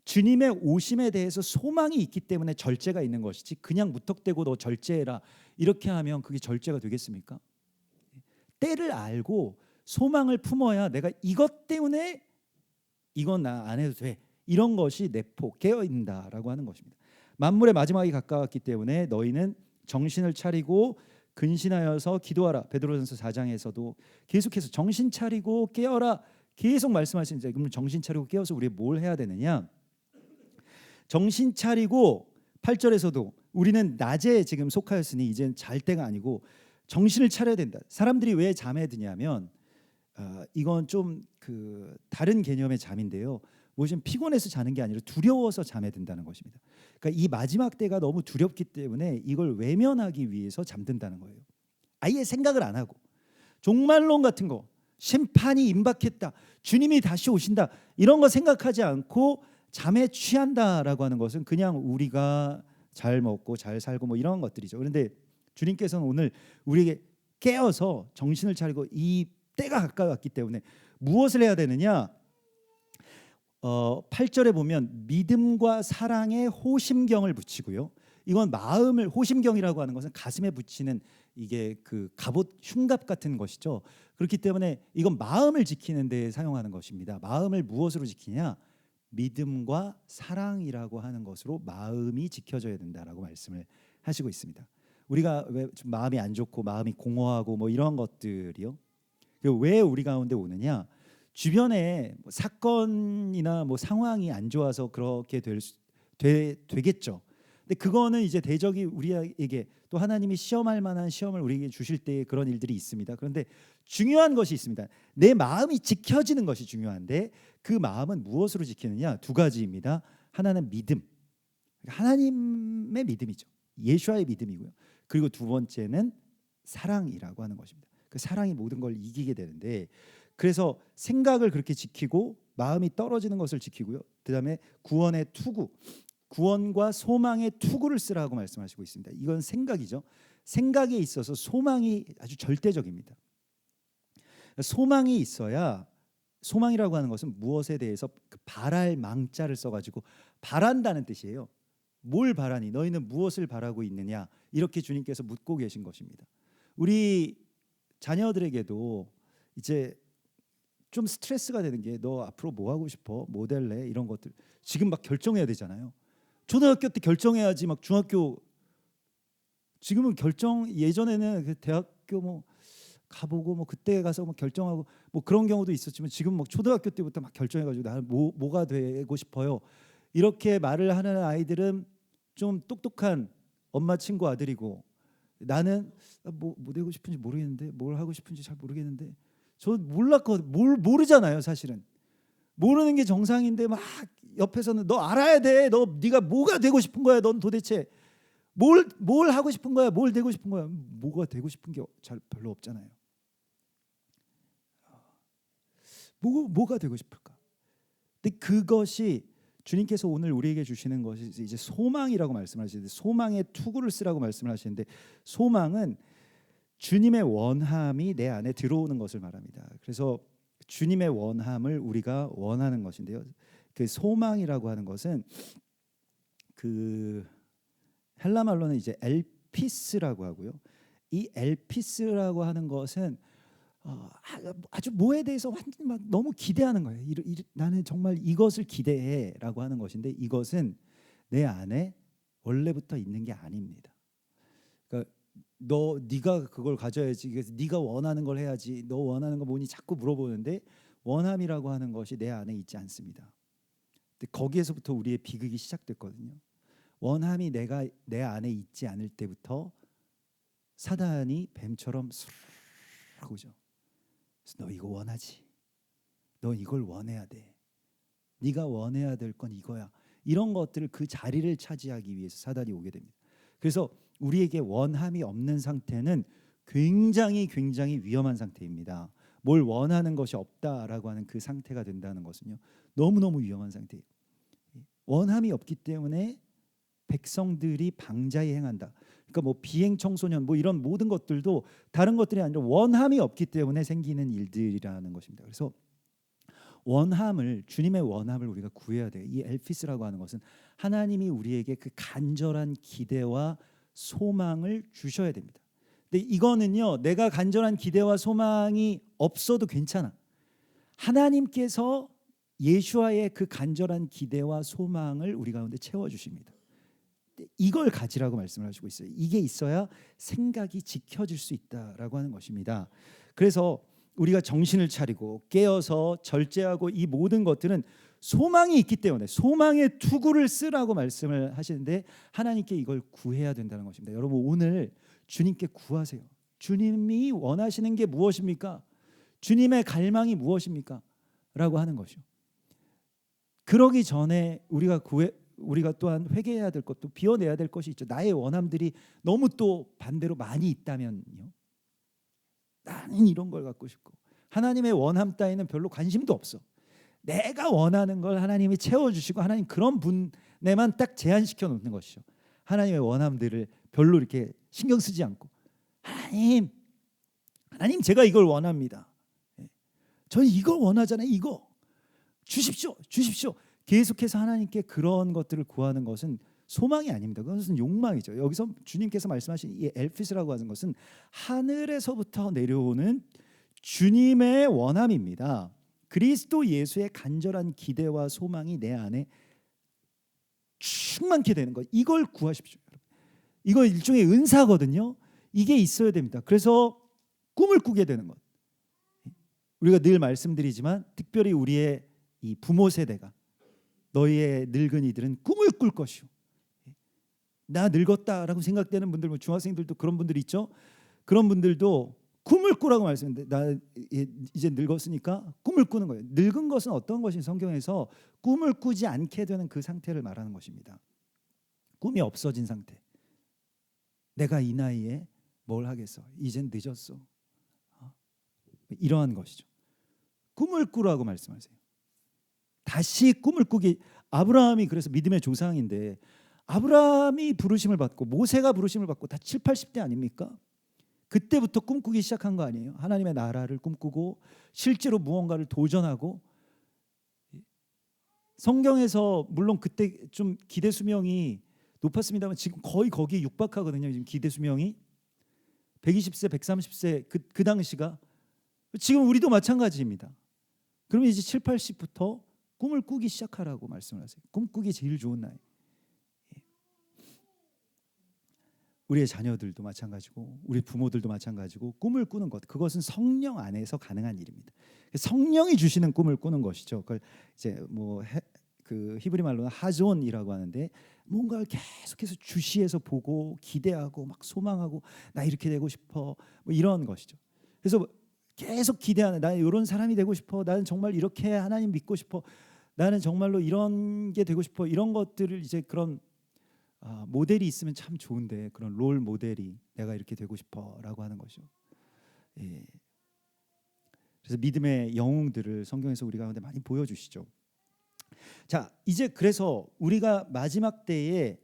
주님의 오심에 대해서 소망이 있기 때문에 절제가 있는 것이지 그냥 무턱대고 너 절제해라 이렇게 하면 그게 절제가 되겠습니까? 때를 알고 소망을 품어야 내가 이것 때문에 이건 나 안 해도 돼 이런 것이 내포 깨어 있는다라고 하는 것입니다. 만물의 마지막이 가까웠기 때문에 너희는 정신을 차리고 근신하여서 기도하라. 베드로전서 4장에서도 계속해서 정신 차리고 깨어라 계속 말씀하시는데 그럼 정신 차리고 깨어서 우리 뭘 해야 되느냐? 정신 차리고 8절에서도 우리는 낮에 지금 속하였으니 이제는 잘 때가 아니고 정신을 차려야 된다. 사람들이 왜 잠에 드냐면 이건 좀 그 다른 개념의 잠인데요. 무엇이 피곤해서 자는 게 아니라 두려워서 잠에 든다는 것입니다. 그러니까 이 마지막 때가 너무 두렵기 때문에 이걸 외면하기 위해서 잠든다는 거예요. 아예 생각을 안 하고 종말론 같은 거, 심판이 임박했다, 주님이 다시 오신다, 이런 거 생각하지 않고 잠에 취한다라고 하는 것은 그냥 우리가 잘 먹고 잘 살고 뭐 이런 것들이죠. 그런데 주님께서는 오늘 우리에게 깨어서 정신을 차리고 이 때가 가까이 왔기 때문에 무엇을 해야 되느냐? 8절에 보면 믿음과 사랑에 호심경을 붙이고요. 이건 마음을, 호심경이라고 하는 것은 가슴에 붙이는 이게 그 갑옷 흉갑 같은 것이죠. 그렇기 때문에 이건 마음을 지키는 데 사용하는 것입니다. 마음을 무엇으로 지키냐? 믿음과 사랑이라고 하는 것으로 마음이 지켜져야 된다라고 말씀을 하시고 있습니다. 우리가 왜 좀 마음이 안 좋고 마음이 공허하고 뭐 이런 것들이요, 왜 우리 가운데 오느냐? 주변에 뭐 사건이나 뭐 상황이 안 좋아서 그렇게 되겠죠. 근데 그거는 이제 대적이 우리에게 또 하나님이 시험할 만한 시험을 우리에게 주실 때 그런 일들이 있습니다. 그런데 중요한 것이 있습니다. 내 마음이 지켜지는 것이 중요한데 그 마음은 무엇으로 지키느냐? 두 가지입니다. 하나는 믿음, 하나님의 믿음이죠. 예수와의 믿음이고요. 그리고 두 번째는 사랑이라고 하는 것입니다. 그 사랑이 모든 걸 이기게 되는데, 그래서 생각을 그렇게 지키고 마음이 떨어지는 것을 지키고요. 그다음에 구원의 투구, 구원과 소망의 투구를 쓰라고 말씀하시고 있습니다. 이건 생각이죠. 생각에 있어서 소망이 아주 절대적입니다. 소망이 있어야, 소망이라고 하는 것은 무엇에 대해서 그 바랄 망자를 써가지고 바란다는 뜻이에요. 뭘 바라니? 너희는 무엇을 바라고 있느냐? 이렇게 주님께서 묻고 계신 것입니다. 우리 자녀들에게도 이제 좀 스트레스가 되는 게, 너 앞으로 뭐 하고 싶어? 뭐 될래? 이런 것들 지금 막 결정해야 되잖아요. 초등학교 때 결정해야지 막 중학교, 지금은 결정, 예전에는 그 대학교 뭐 가보고 뭐 그때 가서 뭐 결정하고 뭐 그런 경우도 있었지만 지금 막 초등학교 때부터 막 결정해가지고 나는 뭐가 되고 싶어요, 이렇게 말을 하는 아이들은 좀 똑똑한 엄마 친구 아들이고, 나는 뭐 되고 싶은지 모르겠는데, 뭘 하고 싶은지 잘 모르겠는데, 저 몰랐거든. 모르잖아요. 사실은 모르는 게 정상인데 막 옆에서는 너 알아야 돼. 네가 뭐가 되고 싶은 거야? 넌 도대체 뭘 하고 싶은 거야? 뭘 되고 싶은 거야? 뭐가 되고 싶은 게 잘 별로 없잖아요. 뭐가 되고 싶을까? 근데 그것이 주님께서 오늘 우리에게 주시는 것이 이제 소망이라고 말씀하시는데, 소망의 투구를 쓰라고 말씀을 하시는데, 소망은 주님의 원함이 내 안에 들어오는 것을 말합니다. 그래서 주님의 원함을 우리가 원하는 것인데요. 그 소망이라고 하는 것은 그 헬라 말로는 이제 엘피스라고 하고요. 이 엘피스라고 하는 것은 아주 뭐에 대해서 완전 막 너무 기대하는 거예요. 나는 정말 이것을 기대해라고 하는 것인데, 이것은 내 안에 원래부터 있는 게 아닙니다. 그러니까 네가 그걸 가져야지, 그래서 네가 원하는 걸 해야지, 너 원하는 거 뭐니 자꾸 물어보는데, 원함이라고 하는 것이 내 안에 있지 않습니다. 근데 거기에서부터 우리의 비극이 시작됐거든요. 원함이 내 안에 있지 않을 때부터 사단이 뱀처럼 술 하고 오죠. 너 이거 원하지? 너 이걸 원해야 돼. 네가 원해야 될 건 이거야. 이런 것들을, 그 자리를 차지하기 위해서 사단이 오게 됩니다. 그래서 우리에게 원함이 없는 상태는 굉장히 위험한 상태입니다. 뭘 원하는 것이 없다라고 하는 그 상태가 된다는 것은요, 너무너무 위험한 상태예요. 원함이 없기 때문에 백성들이 방자히 행한다. 그러니까 뭐 비행 청소년 뭐 이런 모든 것들도 다른 것들이 아니라 원함이 없기 때문에 생기는 일들이라는 것입니다. 그래서 원함을, 주님의 원함을 우리가 구해야 돼요. 이 엘피스라고 하는 것은 하나님이 우리에게 그 간절한 기대와 소망을 주셔야 됩니다. 근데 이거는요, 내가 간절한 기대와 소망이 없어도 괜찮아. 하나님께서 예수와의 그 간절한 기대와 소망을 우리 가운데 채워주십니다. 이걸 가지라고 말씀을 하시고 있어요. 이게 있어야 생각이 지켜질 수 있다라고 하는 것입니다. 그래서 우리가 정신을 차리고 깨어서 절제하고, 이 모든 것들은 소망이 있기 때문에 소망의 투구를 쓰라고 말씀을 하시는데, 하나님께 이걸 구해야 된다는 것입니다. 여러분, 오늘 주님께 구하세요. 주님이 원하시는 게 무엇입니까? 주님의 갈망이 무엇입니까? 라고 하는 것이요. 그러기 전에 우리가 또한 회개해야 될 것도 비워내야 될 것이 있죠. 나의 원함들이 너무 또 반대로 많이 있다면요. 나는 이런 걸 갖고 싶고 하나님의 원함 따위는 별로 관심도 없어. 내가 원하는 걸 하나님이 채워주시고 하나님 그런 분에만 딱 제한시켜 놓는 것이죠. 하나님의 원함들을 별로 이렇게 신경 쓰지 않고 하나님 제가 이걸 원합니다. 저는 이걸 원하잖아요. 이거 주십시오. 계속해서 하나님께 그런 것들을 구하는 것은 소망이 아닙니다. 그것은 욕망이죠. 여기서 주님께서 말씀하신 이 엘피스라고 하는 것은 하늘에서부터 내려오는 주님의 원함입니다. 그리스도 예수의 간절한 기대와 소망이 내 안에 충만케 되는 것. 이걸 구하십시오. 이거 일종의 은사거든요. 이게 있어야 됩니다. 그래서 꿈을 꾸게 되는 것. 우리가 늘 말씀드리지만 특별히 우리의 이 부모 세대가 너희의 늙은이들은 꿈을 꿀 것이오. 나 늙었다라고 생각되는 분들, 뭐 중학생들도 그런 분들이 있죠. 그런 분들도 꿈을 꾸라고 말씀했는데 나 이제 늙었으니까 꿈을 꾸는 거예요. 늙은 것은 어떤 것이 성경에서 꿈을 꾸지 않게 되는 그 상태를 말하는 것입니다. 꿈이 없어진 상태. 내가 이 나이에 뭘 하겠어? 이젠 늦었어. 이러한 것이죠. 꿈을 꾸라고 말씀하세요. 다시 꿈을 꾸기. 아브라함이 그래서 믿음의 조상인데 아브라함이 부르심을 받고 모세가 부르심을 받고 다 7, 80대 아닙니까? 그때부터 꿈꾸기 시작한 거 아니에요? 하나님의 나라를 꿈꾸고 실제로 무언가를 도전하고. 성경에서 물론 그때 좀 기대 수명이 높았습니다만 지금 거의 거기에 육박하거든요. 지금 기대 수명이 120세, 130세 그 당시가. 지금 우리도 마찬가지입니다. 그러면 이제 7, 80부터 꿈을 꾸기 시작하라고 말씀을 하세요. 꿈꾸기 제일 좋은 나이. 우리의 자녀들도 마찬가지고 우리 부모들도 마찬가지고 꿈을 꾸는 것, 그것은 성령 안에서 가능한 일입니다. 성령이 주시는 꿈을 꾸는 것이죠. 그걸 이제 그 히브리 말로는 하존이라고 하는데 뭔가를 계속해서 주시해서 보고 기대하고 막 소망하고 나 이렇게 되고 싶어 뭐 이런 것이죠. 그래서 계속 기대하는, 나 이런 사람이 되고 싶어, 나는 정말 이렇게 하나님 믿고 싶어, 나는 정말로 이런 게 되고 싶어, 이런 것들을 이제 그런 모델이 있으면 참 좋은데 그런 롤 모델이 내가 이렇게 되고 싶어라고 하는 것이죠. 예. 그래서 믿음의 영웅들을 성경에서 우리 가운데 많이 보여주시죠. 자, 이제 그래서 우리가 마지막 때에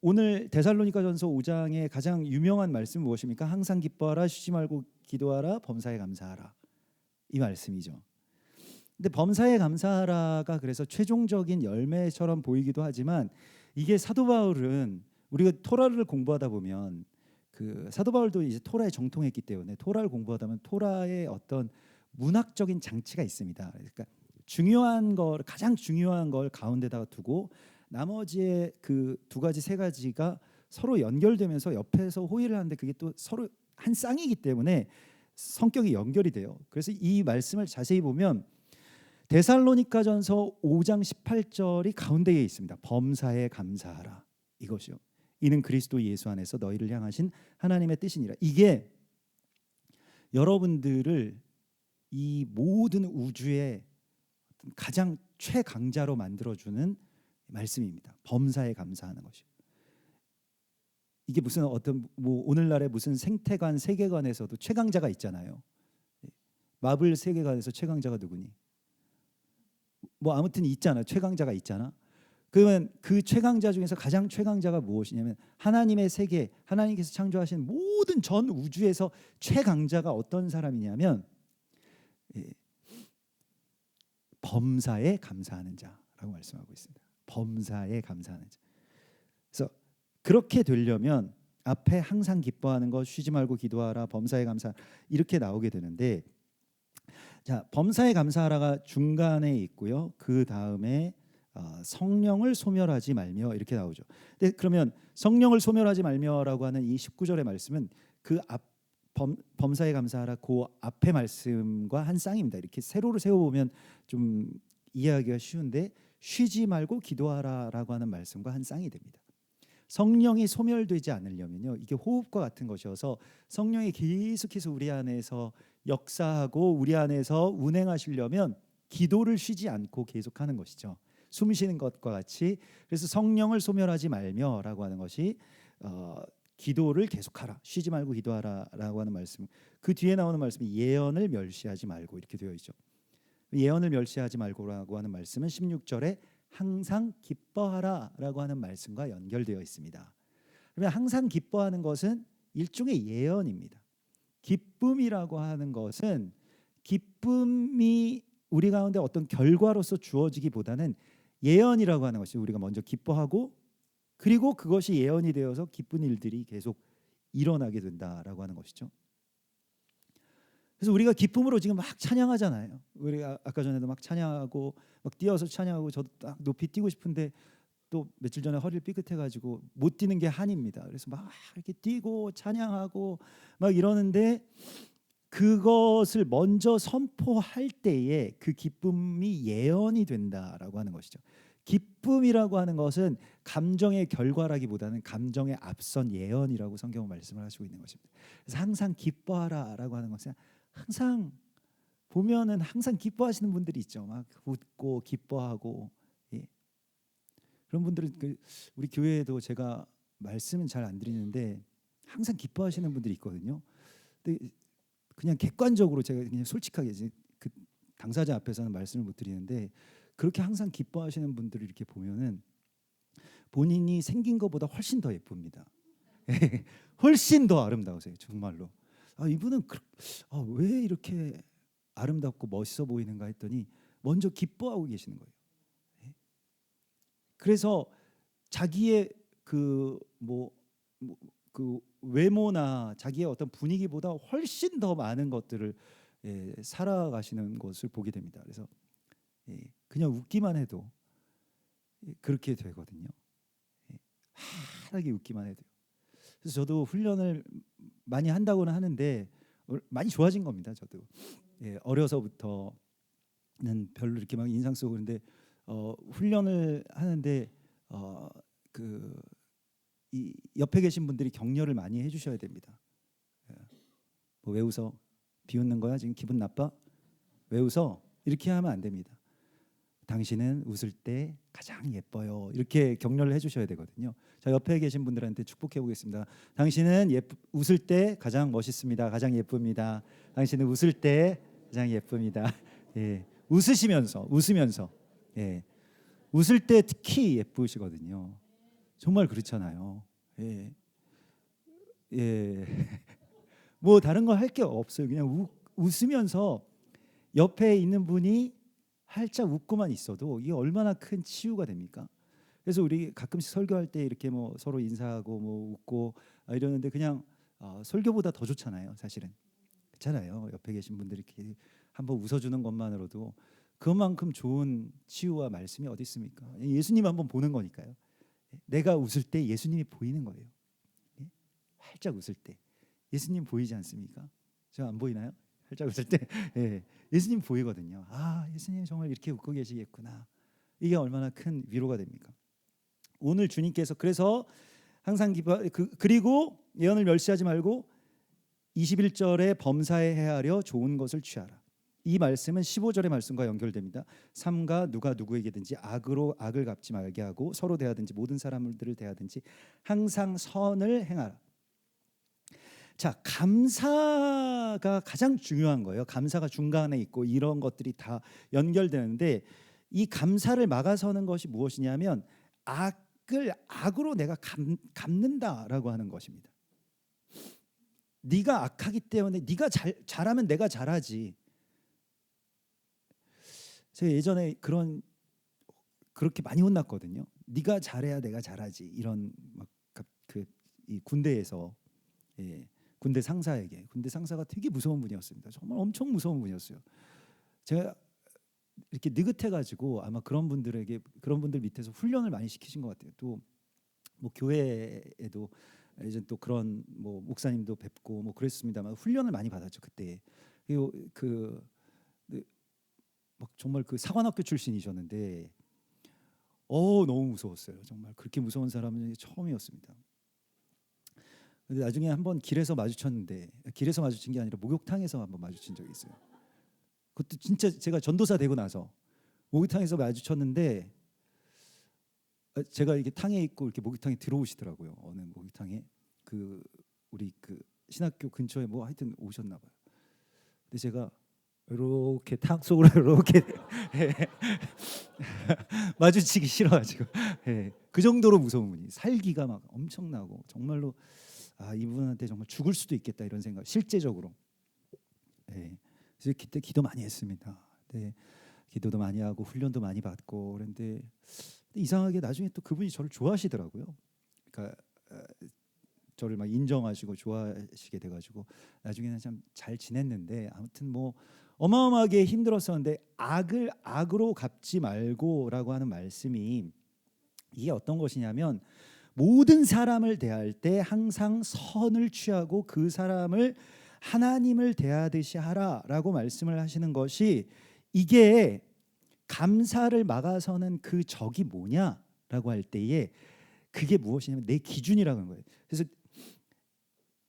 오늘 데살로니가전서 5장의 가장 유명한 말씀은 무엇입니까? 항상 기뻐하라, 쉬지 말고 기도하라, 범사에 감사하라. 이 말씀이죠. 근데 범사에 감사하라가 그래서 최종적인 열매처럼 보이기도 하지만 이게 사도 바울은 우리가 토라를 공부하다 보면 그 사도 바울도 이제 토라에 정통했기 때문에 토라를 공부하다 보면 토라의 어떤 문학적인 장치가 있습니다. 그러니까 중요한 걸, 가장 중요한 걸 가운데다가 두고 나머지의 그 두 가지 세 가지가 서로 연결되면서 옆에서 호의를 하는데 그게 또 서로 한 쌍이기 때문에 성격이 연결이 돼요. 그래서 이 말씀을 자세히 보면 데살로니가전서 5장 18절이 가운데에 있습니다. 범사에 감사하라. 이것이요. 이는 그리스도 예수 안에서 너희를 향하신 하나님의 뜻이니라. 이게 여러분들을 이 모든 우주의 가장 최강자로 만들어주는 말씀입니다. 범사에 감사하는 것이요. 이게 무슨 어떤 오늘날의 무슨 생태관 세계관에서도 최강자가 있잖아요. 마블 세계관에서 최강자가 누구니? 아무튼 있잖아. 최강자가 있잖아. 그러면 그 최강자 중에서 가장 최강자가 무엇이냐면 하나님의 세계, 하나님께서 창조하신 모든 전 우주에서 최강자가 어떤 사람이냐면 범사에 감사하는 자라고 말씀하고 있습니다. 범사에 감사하는 자. 그래서 그렇게 되려면 앞에 항상 기뻐하는 것, 쉬지 말고 기도하라, 범사에 감사 이렇게 나오게 되는데, 자, 범사에 감사하라가 중간에 있고요. 그 다음에 성령을 소멸하지 말며 이렇게 나오죠. 근데 그러면 성령을 소멸하지 말며라고 하는 이 19절의 말씀은 그 앞 범사에 감사하라 그 앞의 말씀과 한 쌍입니다. 이렇게 세로를 세워보면 좀 이해하기가 쉬운데 쉬지 말고 기도하라라고 하는 말씀과 한 쌍이 됩니다. 성령이 소멸되지 않으려면요, 이게 호흡과 같은 것이어서 성령이 계속해서 우리 안에서 역사하고 우리 안에서 운행하시려면 기도를 쉬지 않고 계속하는 것이죠. 숨 쉬는 것과 같이. 그래서 성령을 소멸하지 말며라고 하는 것이 기도를 계속하라, 쉬지 말고 기도하라라고 하는 말씀. 그 뒤에 나오는 말씀이 예언을 멸시하지 말고 이렇게 되어 있죠. 예언을 멸시하지 말고라고 하는 말씀은 16절에 항상 기뻐하라라고 하는 말씀과 연결되어 있습니다. 그러면 항상 기뻐하는 것은 일종의 예언입니다. 기쁨이라고 하는 것은 기쁨이 우리 가운데 어떤 결과로서 주어지기보다는 예언이라고 하는 것이 우리가 먼저 기뻐하고 그리고 그것이 예언이 되어서 기쁜 일들이 계속 일어나게 된다라고 하는 것이죠. 그래서 우리가 기쁨으로 지금 막 찬양하잖아요. 우리가 아까 전에도 막 찬양하고 막 뛰어서 찬양하고 저도 딱 높이 뛰고 싶은데 또 며칠 전에 허리를 삐끗해가지고 못 뛰는 게 한입니다. 그래서 막 이렇게 뛰고 찬양하고 막 이러는데 그것을 먼저 선포할 때에 그 기쁨이 예언이 된다라고 하는 것이죠. 기쁨이라고 하는 것은 감정의 결과라기보다는 감정의 앞선 예언이라고 성경은 말씀을 하시고 있는 것입니다. 그래서 항상 기뻐하라라고 하는 것은 항상 보면은 항상 기뻐하시는 분들이 있죠. 막 웃고 기뻐하고 그런 분들은 우리 교회에도 제가 말씀은 잘 안 드리는데 항상 기뻐하시는 분들이 있거든요. 근데 그냥 객관적으로 제가 그냥 솔직하게 그 당사자 앞에서는 말씀을 못 드리는데 그렇게 항상 기뻐하시는 분들을 이렇게 보면은 본인이 생긴 것보다 훨씬 더 예쁩니다. 훨씬 더 아름다우세요, 정말로. 이분은 왜 이렇게 아름답고 멋있어 보이는가 했더니 먼저 기뻐하고 계시는 거예요. 그래서 자기의 그 외모나 자기의 어떤 분위기보다 훨씬 더 많은 것들을 살아가시는 것을 보게 됩니다. 그래서 그냥 웃기만 해도 그렇게 되거든요. 환하게 웃기만 해도. 그래서 저도 훈련을 많이 한다고는 하는데 많이 좋아진 겁니다. 저도 어려서부터는 별로 이렇게 막 인상 쓰고 그런데 훈련을 하는데 이 옆에 계신 분들이 격려를 많이 해주셔야 됩니다. 뭐 왜 웃어? 비웃는 거야? 지금 기분 나빠? 왜 웃어? 이렇게 하면 안 됩니다. 당신은 웃을 때 가장 예뻐요. 이렇게 격려를 해주셔야 되거든요. 자, 옆에 계신 분들한테 축복해 보겠습니다. 당신은 웃을 때 가장 멋있습니다. 가장 예쁩니다. 당신은 웃을 때 가장 예쁩니다. 웃으면서 웃을 때 특히 예쁘시거든요. 정말 그렇잖아요. 뭐 다른 거 할 게 없어요. 그냥 웃으면서 옆에 있는 분이 활짝 웃고만 있어도 이게 얼마나 큰 치유가 됩니까? 그래서 우리 가끔씩 설교할 때 이렇게 뭐 서로 인사하고 뭐 웃고 이러는데 그냥 설교보다 더 좋잖아요, 사실은. 그렇잖아요. 옆에 계신 분들이 이렇게 한번 웃어주는 것만으로도 그만큼 좋은 치유와 말씀이 어디 있습니까? 예수님 한번 보는 거니까요. 내가 웃을 때 예수님이 보이는 거예요. 활짝 웃을 때 예수님 보이지 않습니까? 저 안 보이나요? 활짝 웃을 때 예수님 보이거든요. 예수님 정말 이렇게 웃고 계시겠구나. 이게 얼마나 큰 위로가 됩니까? 오늘 주님께서 그래서 항상 그리고 예언을 멸시하지 말고 21절에 범사에 헤아려 좋은 것을 취하라. 이 말씀은 15절의 말씀과 연결됩니다. 삼가 누가 누구에게든지 악으로 악을 갚지 말게 하고 서로 대하든지 모든 사람들을 대하든지 항상 선을 행하라. 자, 감사가 가장 중요한 거예요. 감사가 중간에 있고 이런 것들이 다 연결되는데 이 감사를 막아서는 것이 무엇이냐면 악을 악으로 내가 갚는다라고 하는 것입니다. 네가 악하기 때문에 네가 잘하면 내가 잘하지. 제가 예전에 그렇게 많이 혼났거든요. 네가 잘해야 내가 잘하지. 이런 이 군대에서 군대 상사가 되게 무서운 분이었습니다. 정말 엄청 무서운 분이었어요. 제가 이렇게 느긋해가지고 아마 그런 분들 밑에서 훈련을 많이 시키신 것 같아요. 또 뭐 교회에도 이제 또 그런 뭐 목사님도 뵙고 뭐 그랬습니다만 훈련을 많이 받았죠 그때. 그리고 막 정말 그 사관학교 출신이셨는데 너무 무서웠어요. 정말 그렇게 무서운 사람은 처음이었습니다. 근데 나중에 한번 길에서 마주쳤는데, 길에서 마주친 게 아니라 목욕탕에서 한번 마주친 적이 있어요. 그것도 진짜 제가 전도사 되고 나서 목욕탕에서 마주쳤는데, 제가 이게 탕에 있고 이렇게 목욕탕에 들어오시더라고요. 어느 목욕탕에 그 우리 그 신학교 근처에 뭐 하여튼 오셨나 봐요. 근데 제가 이렇게 탕 속으로 이렇게 마주치기 싫어가지고 그 정도로 무서운 분이, 살기가 막 엄청나고 정말로 이분한테 정말 죽을 수도 있겠다 이런 생각, 실제적으로. 그래서 그때 기도 많이 했습니다. 기도도 많이 하고 훈련도 많이 받고 그런데 이상하게 나중에 또 그분이 저를 좋아하시더라고요. 그러니까 저를 막 인정하시고 좋아하시게 돼가지고 나중에는 참 잘 지냈는데, 아무튼 뭐 어마어마하게 힘들었었는데, 악을 악으로 갚지 말고라고 하는 말씀이 이게 어떤 것이냐면, 모든 사람을 대할 때 항상 선을 취하고 그 사람을 하나님을 대하듯이 하라라고 말씀을 하시는 것이, 이게 감사를 막아서는 그 적이 뭐냐라고 할 때에 그게 무엇이냐면 내 기준이라는 거예요. 그래서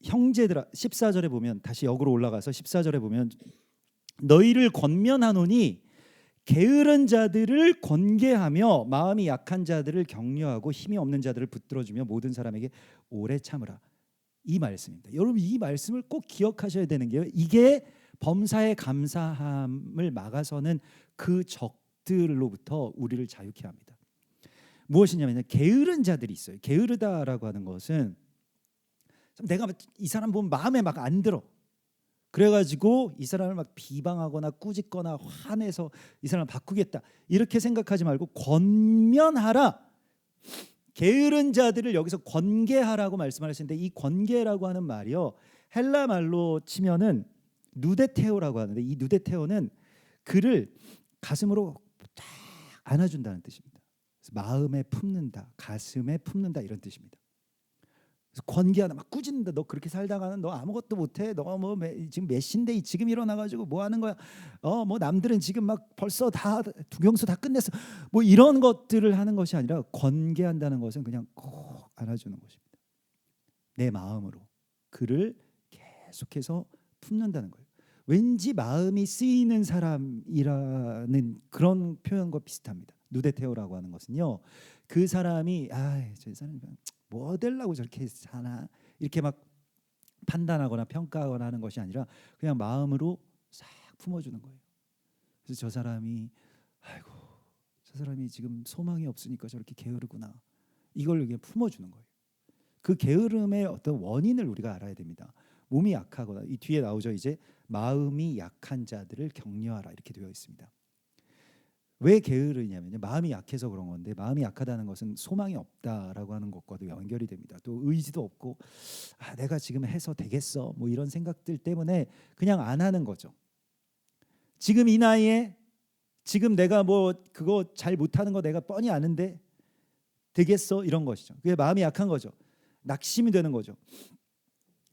형제들아, 14절에 보면, 다시 역으로 올라가서 14절에 보면, 너희를 권면하노니 게으른 자들을 권계하며 마음이 약한 자들을 격려하고 힘이 없는 자들을 붙들어주며 모든 사람에게 오래 참으라. 이 말씀입니다. 여러분, 이 말씀을 꼭 기억하셔야 되는 게요, 이게 범사의 감사함을 막아서는 그 적들로부터 우리를 자유케 합니다. 무엇이냐면 게으른 자들이 있어요. 게으르다라고 하는 것은 내가 이 사람 보면 마음에 막 안 들어. 그래가지고 이 사람을 막 비방하거나 꾸짖거나 화내서 이 사람을 바꾸겠다 이렇게 생각하지 말고 권면하라. 게으른 자들을 여기서 권계하라고 말씀하시는데, 이 권계라고 하는 말이요, 헬라 말로 치면은 누데테오라고 하는데, 이 누데테오는 그를 가슴으로 딱 안아준다는 뜻입니다. 그래서 마음에 품는다, 가슴에 품는다 이런 뜻입니다. 그래서 권계하다, 막 꾸짖는다. 너 그렇게 살다가는 너 아무것도 못해. 너 뭐 지금 몇 시인데 지금 일어나가지고 뭐 하는 거야? 뭐 남들은 지금 막 벌써 다 두경수 다 끝냈어. 뭐 이런 것들을 하는 것이 아니라, 권계한다는 것은 그냥 꼭 안아주는 것입니다. 내 마음으로 그를 계속해서 품는다는 거예요. 왠지 마음이 쓰이는 사람이라는 그런 표현과 비슷합니다. 누데테오라고 하는 것은요, 그 사람이 저 사람이 뭐 되려고 저렇게 사나 이렇게 막 판단하거나 평가하거나 하는 것이 아니라 그냥 마음으로 싹 품어주는 거예요. 그래서 저 사람이 저 사람이 지금 소망이 없으니까 저렇게 게으르구나, 이걸 이렇게 품어주는 거예요. 그 게으름의 어떤 원인을 우리가 알아야 됩니다. 몸이 약하거나, 이 뒤에 나오죠, 이제 마음이 약한 자들을 격려하라 이렇게 되어 있습니다. 왜 게으르냐면요, 마음이 약해서 그런 건데, 마음이 약하다는 것은 소망이 없다라고 하는 것과도 연결이 됩니다. 또 의지도 없고 내가 지금 해서 되겠어 뭐 이런 생각들 때문에 그냥 안 하는 거죠. 지금 이 나이에 지금 내가 뭐 그거 잘 못하는 거 내가 뻔히 아는데 되겠어 이런 것이죠. 그게 마음이 약한 거죠. 낙심이 되는 거죠.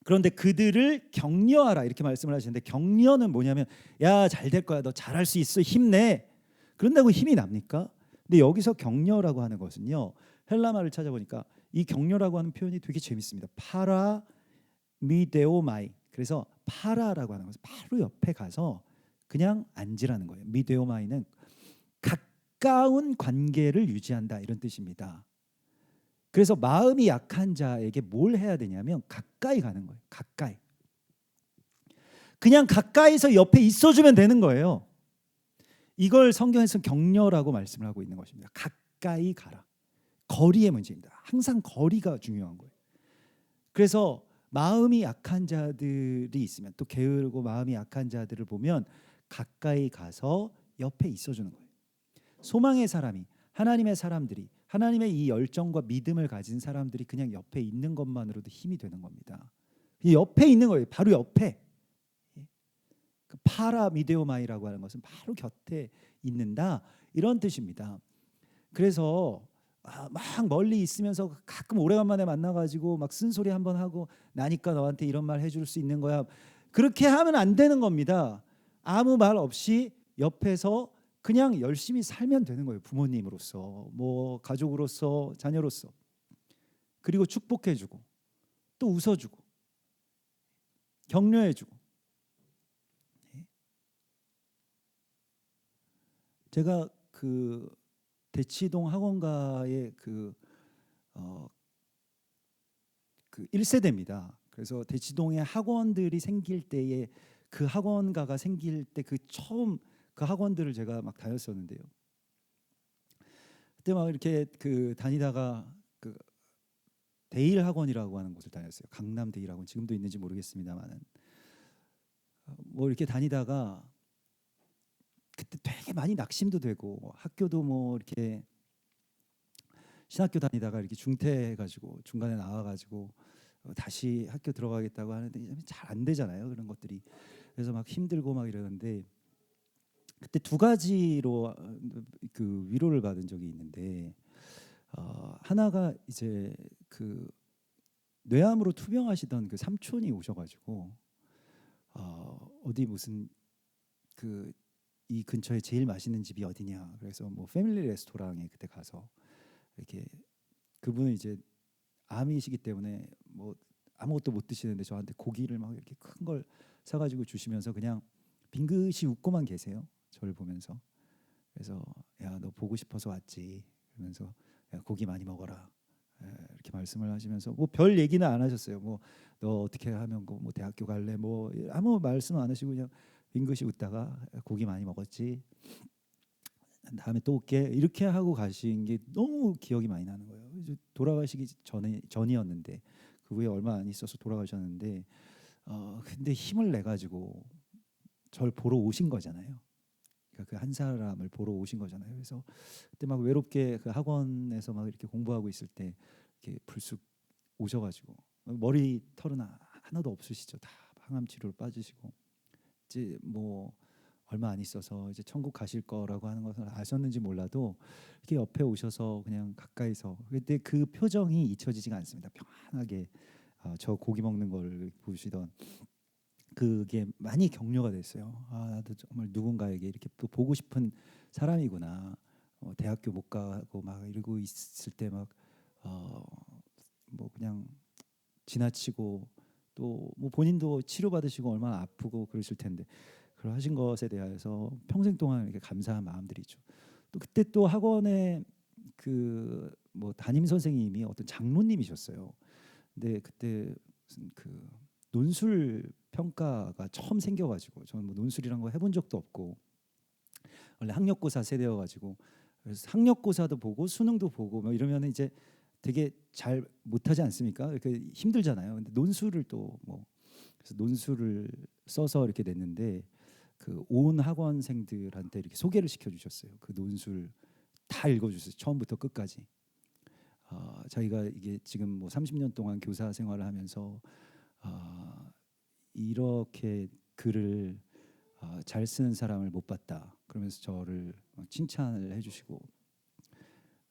그런데 그들을 격려하라 이렇게 말씀을 하시는데, 격려는 뭐냐면, 야, 잘 될 거야, 너 잘할 수 있어, 힘내. 그런다고 힘이 납니까? 근데 여기서 격려라고 하는 것은요, 헬라 말을 찾아보니까 이 격려라고 하는 표현이 되게 재밌습니다. 파라 미데오마이. 그래서 파라라고 하는 것은 바로 옆에 가서 그냥 앉으라는 거예요. 미데오마이는 가까운 관계를 유지한다 이런 뜻입니다. 그래서 마음이 약한 자에게 뭘 해야 되냐면 가까이 가는 거예요. 가까이. 그냥 가까이서 옆에 있어주면 되는 거예요. 이걸 성경에서 격려라고 말씀을 하고 있는 것입니다. 가까이 가라. 거리의 문제입니다. 항상 거리가 중요한 거예요. 그래서 마음이 약한 자들이 있으면, 또 게으르고 마음이 약한 자들을 보면 가까이 가서 옆에 있어주는 거예요. 소망의 사람이, 하나님의 사람들이, 하나님의 이 열정과 믿음을 가진 사람들이 그냥 옆에 있는 것만으로도 힘이 되는 겁니다. 옆에 있는 거예요. 바로 옆에. 그 파라 미데오마이라고 하는 것은 바로 곁에 있는다 이런 뜻입니다. 그래서 막 멀리 있으면서 가끔 오래간만에 만나가지고 막 쓴소리 한번 하고 나니까 너한테 이런 말 해줄 수 있는 거야, 그렇게 하면 안 되는 겁니다. 아무 말 없이 옆에서 그냥 열심히 살면 되는 거예요. 부모님으로서, 뭐 가족으로서, 자녀로서. 그리고 축복해주고 또 웃어주고 격려해주고. 제가 그 대치동 학원가의 그 1세대입니다. 그래서 대치동에 학원들이 생길 때에 그 학원가가 생길 때 그 처음 그 학원들을 제가 막 다녔었는데요. 그때 막 이렇게 그 다니다가 그 데일 학원이라고 하는 곳을 다녔어요. 강남 데일 학원 지금도 있는지 모르겠습니다만은 뭐 이렇게 다니다가 그때 되게 많이 낙심도 되고 학교도 뭐 이렇게 신학교 다니다가 이렇게 중퇴해가지고 중간에 나와가지고 다시 학교 들어가겠다고 하는데 잘 안 되잖아요 그런 것들이. 그래서 막 힘들고 막 이러는데 그때 두 가지로 그 위로를 받은 적이 있는데 하나가 이제 그 뇌암으로 투병하시던 그 삼촌이 오셔가지고 어디 무슨 그 이 근처에 제일 맛있는 집이 어디냐 그래서 뭐 패밀리 레스토랑에 그때 가서 이렇게 그분은 이제 암이시기 때문에 뭐 아무것도 못 드시는데 저한테 고기를 막 이렇게 큰 걸 사가지고 주시면서 그냥 빙긋이 웃고만 계세요. 저를 보면서. 그래서 야, 너 보고 싶어서 왔지. 그러면서 야, 고기 많이 먹어라. 이렇게 말씀을 하시면서 뭐 별 얘기는 안 하셨어요. 뭐 너 어떻게 하면 뭐 대학교 갈래? 뭐 아무 말씀 안 하시고 그냥 빙긋이 웃다가 고기 많이 먹었지. 다음에 또 올게 이렇게 하고 가신 게 너무 기억이 많이 나는 거예요. 이제 돌아가시기 전이었는데 그 후에 얼마 안 있어서 돌아가셨는데 근데 힘을 내 가지고 절 보러 오신 거잖아요. 그러니까 그 한 사람을 보러 오신 거잖아요. 그래서 그때 막 외롭게 그 학원에서 막 이렇게 공부하고 있을 때 이렇게 불쑥 오셔가지고 머리 털은 하나도 없으시죠. 다 항암 치료로 빠지시고 이제 뭐 얼마 안 있어서 이제 천국 가실 거라고 하는 것을 아셨는지 몰라도 이렇게 옆에 오셔서 그냥 가까이서 그때 그 표정이 잊혀지지가 않습니다. 평안하게 저 고기 먹는 걸 보시던 그게 많이 격려가 됐어요. 나도 정말 누군가에게 이렇게 또 보고 싶은 사람이구나. 대학교 못 가고 막 이러고 있을 때 막 뭐 그냥 지나치고 또 뭐 본인도 치료 받으시고 얼마나 아프고 그러실 텐데 그걸 하신 것에 대해서 평생 동안 이렇게 감사한 마음들이죠. 또 그때 또 학원에 그 뭐 담임 선생님이 어떤 장로님이셨어요. 근데 그때 무슨 그 논술 평가가 처음 생겨가지고 저는 뭐 논술이란 거 해본 적도 없고 원래 학력고사 세대여가지고 그래서 학력고사도 보고 수능도 보고 뭐 이러면 이제 되게 잘 못하지 않습니까? 이렇게 힘들잖아요. 근데 논술을 또 뭐 그래서 논술을 써서 이렇게 냈는데 그 온 학원생들한테 이렇게 소개를 시켜주셨어요. 그 논술 다 읽어주셨어요. 처음부터 끝까지. 자기가 이게 지금 뭐 30년 동안 교사 생활을 하면서 이렇게 글을 잘 쓰는 사람을 못 봤다. 그러면서 저를 칭찬을 해주시고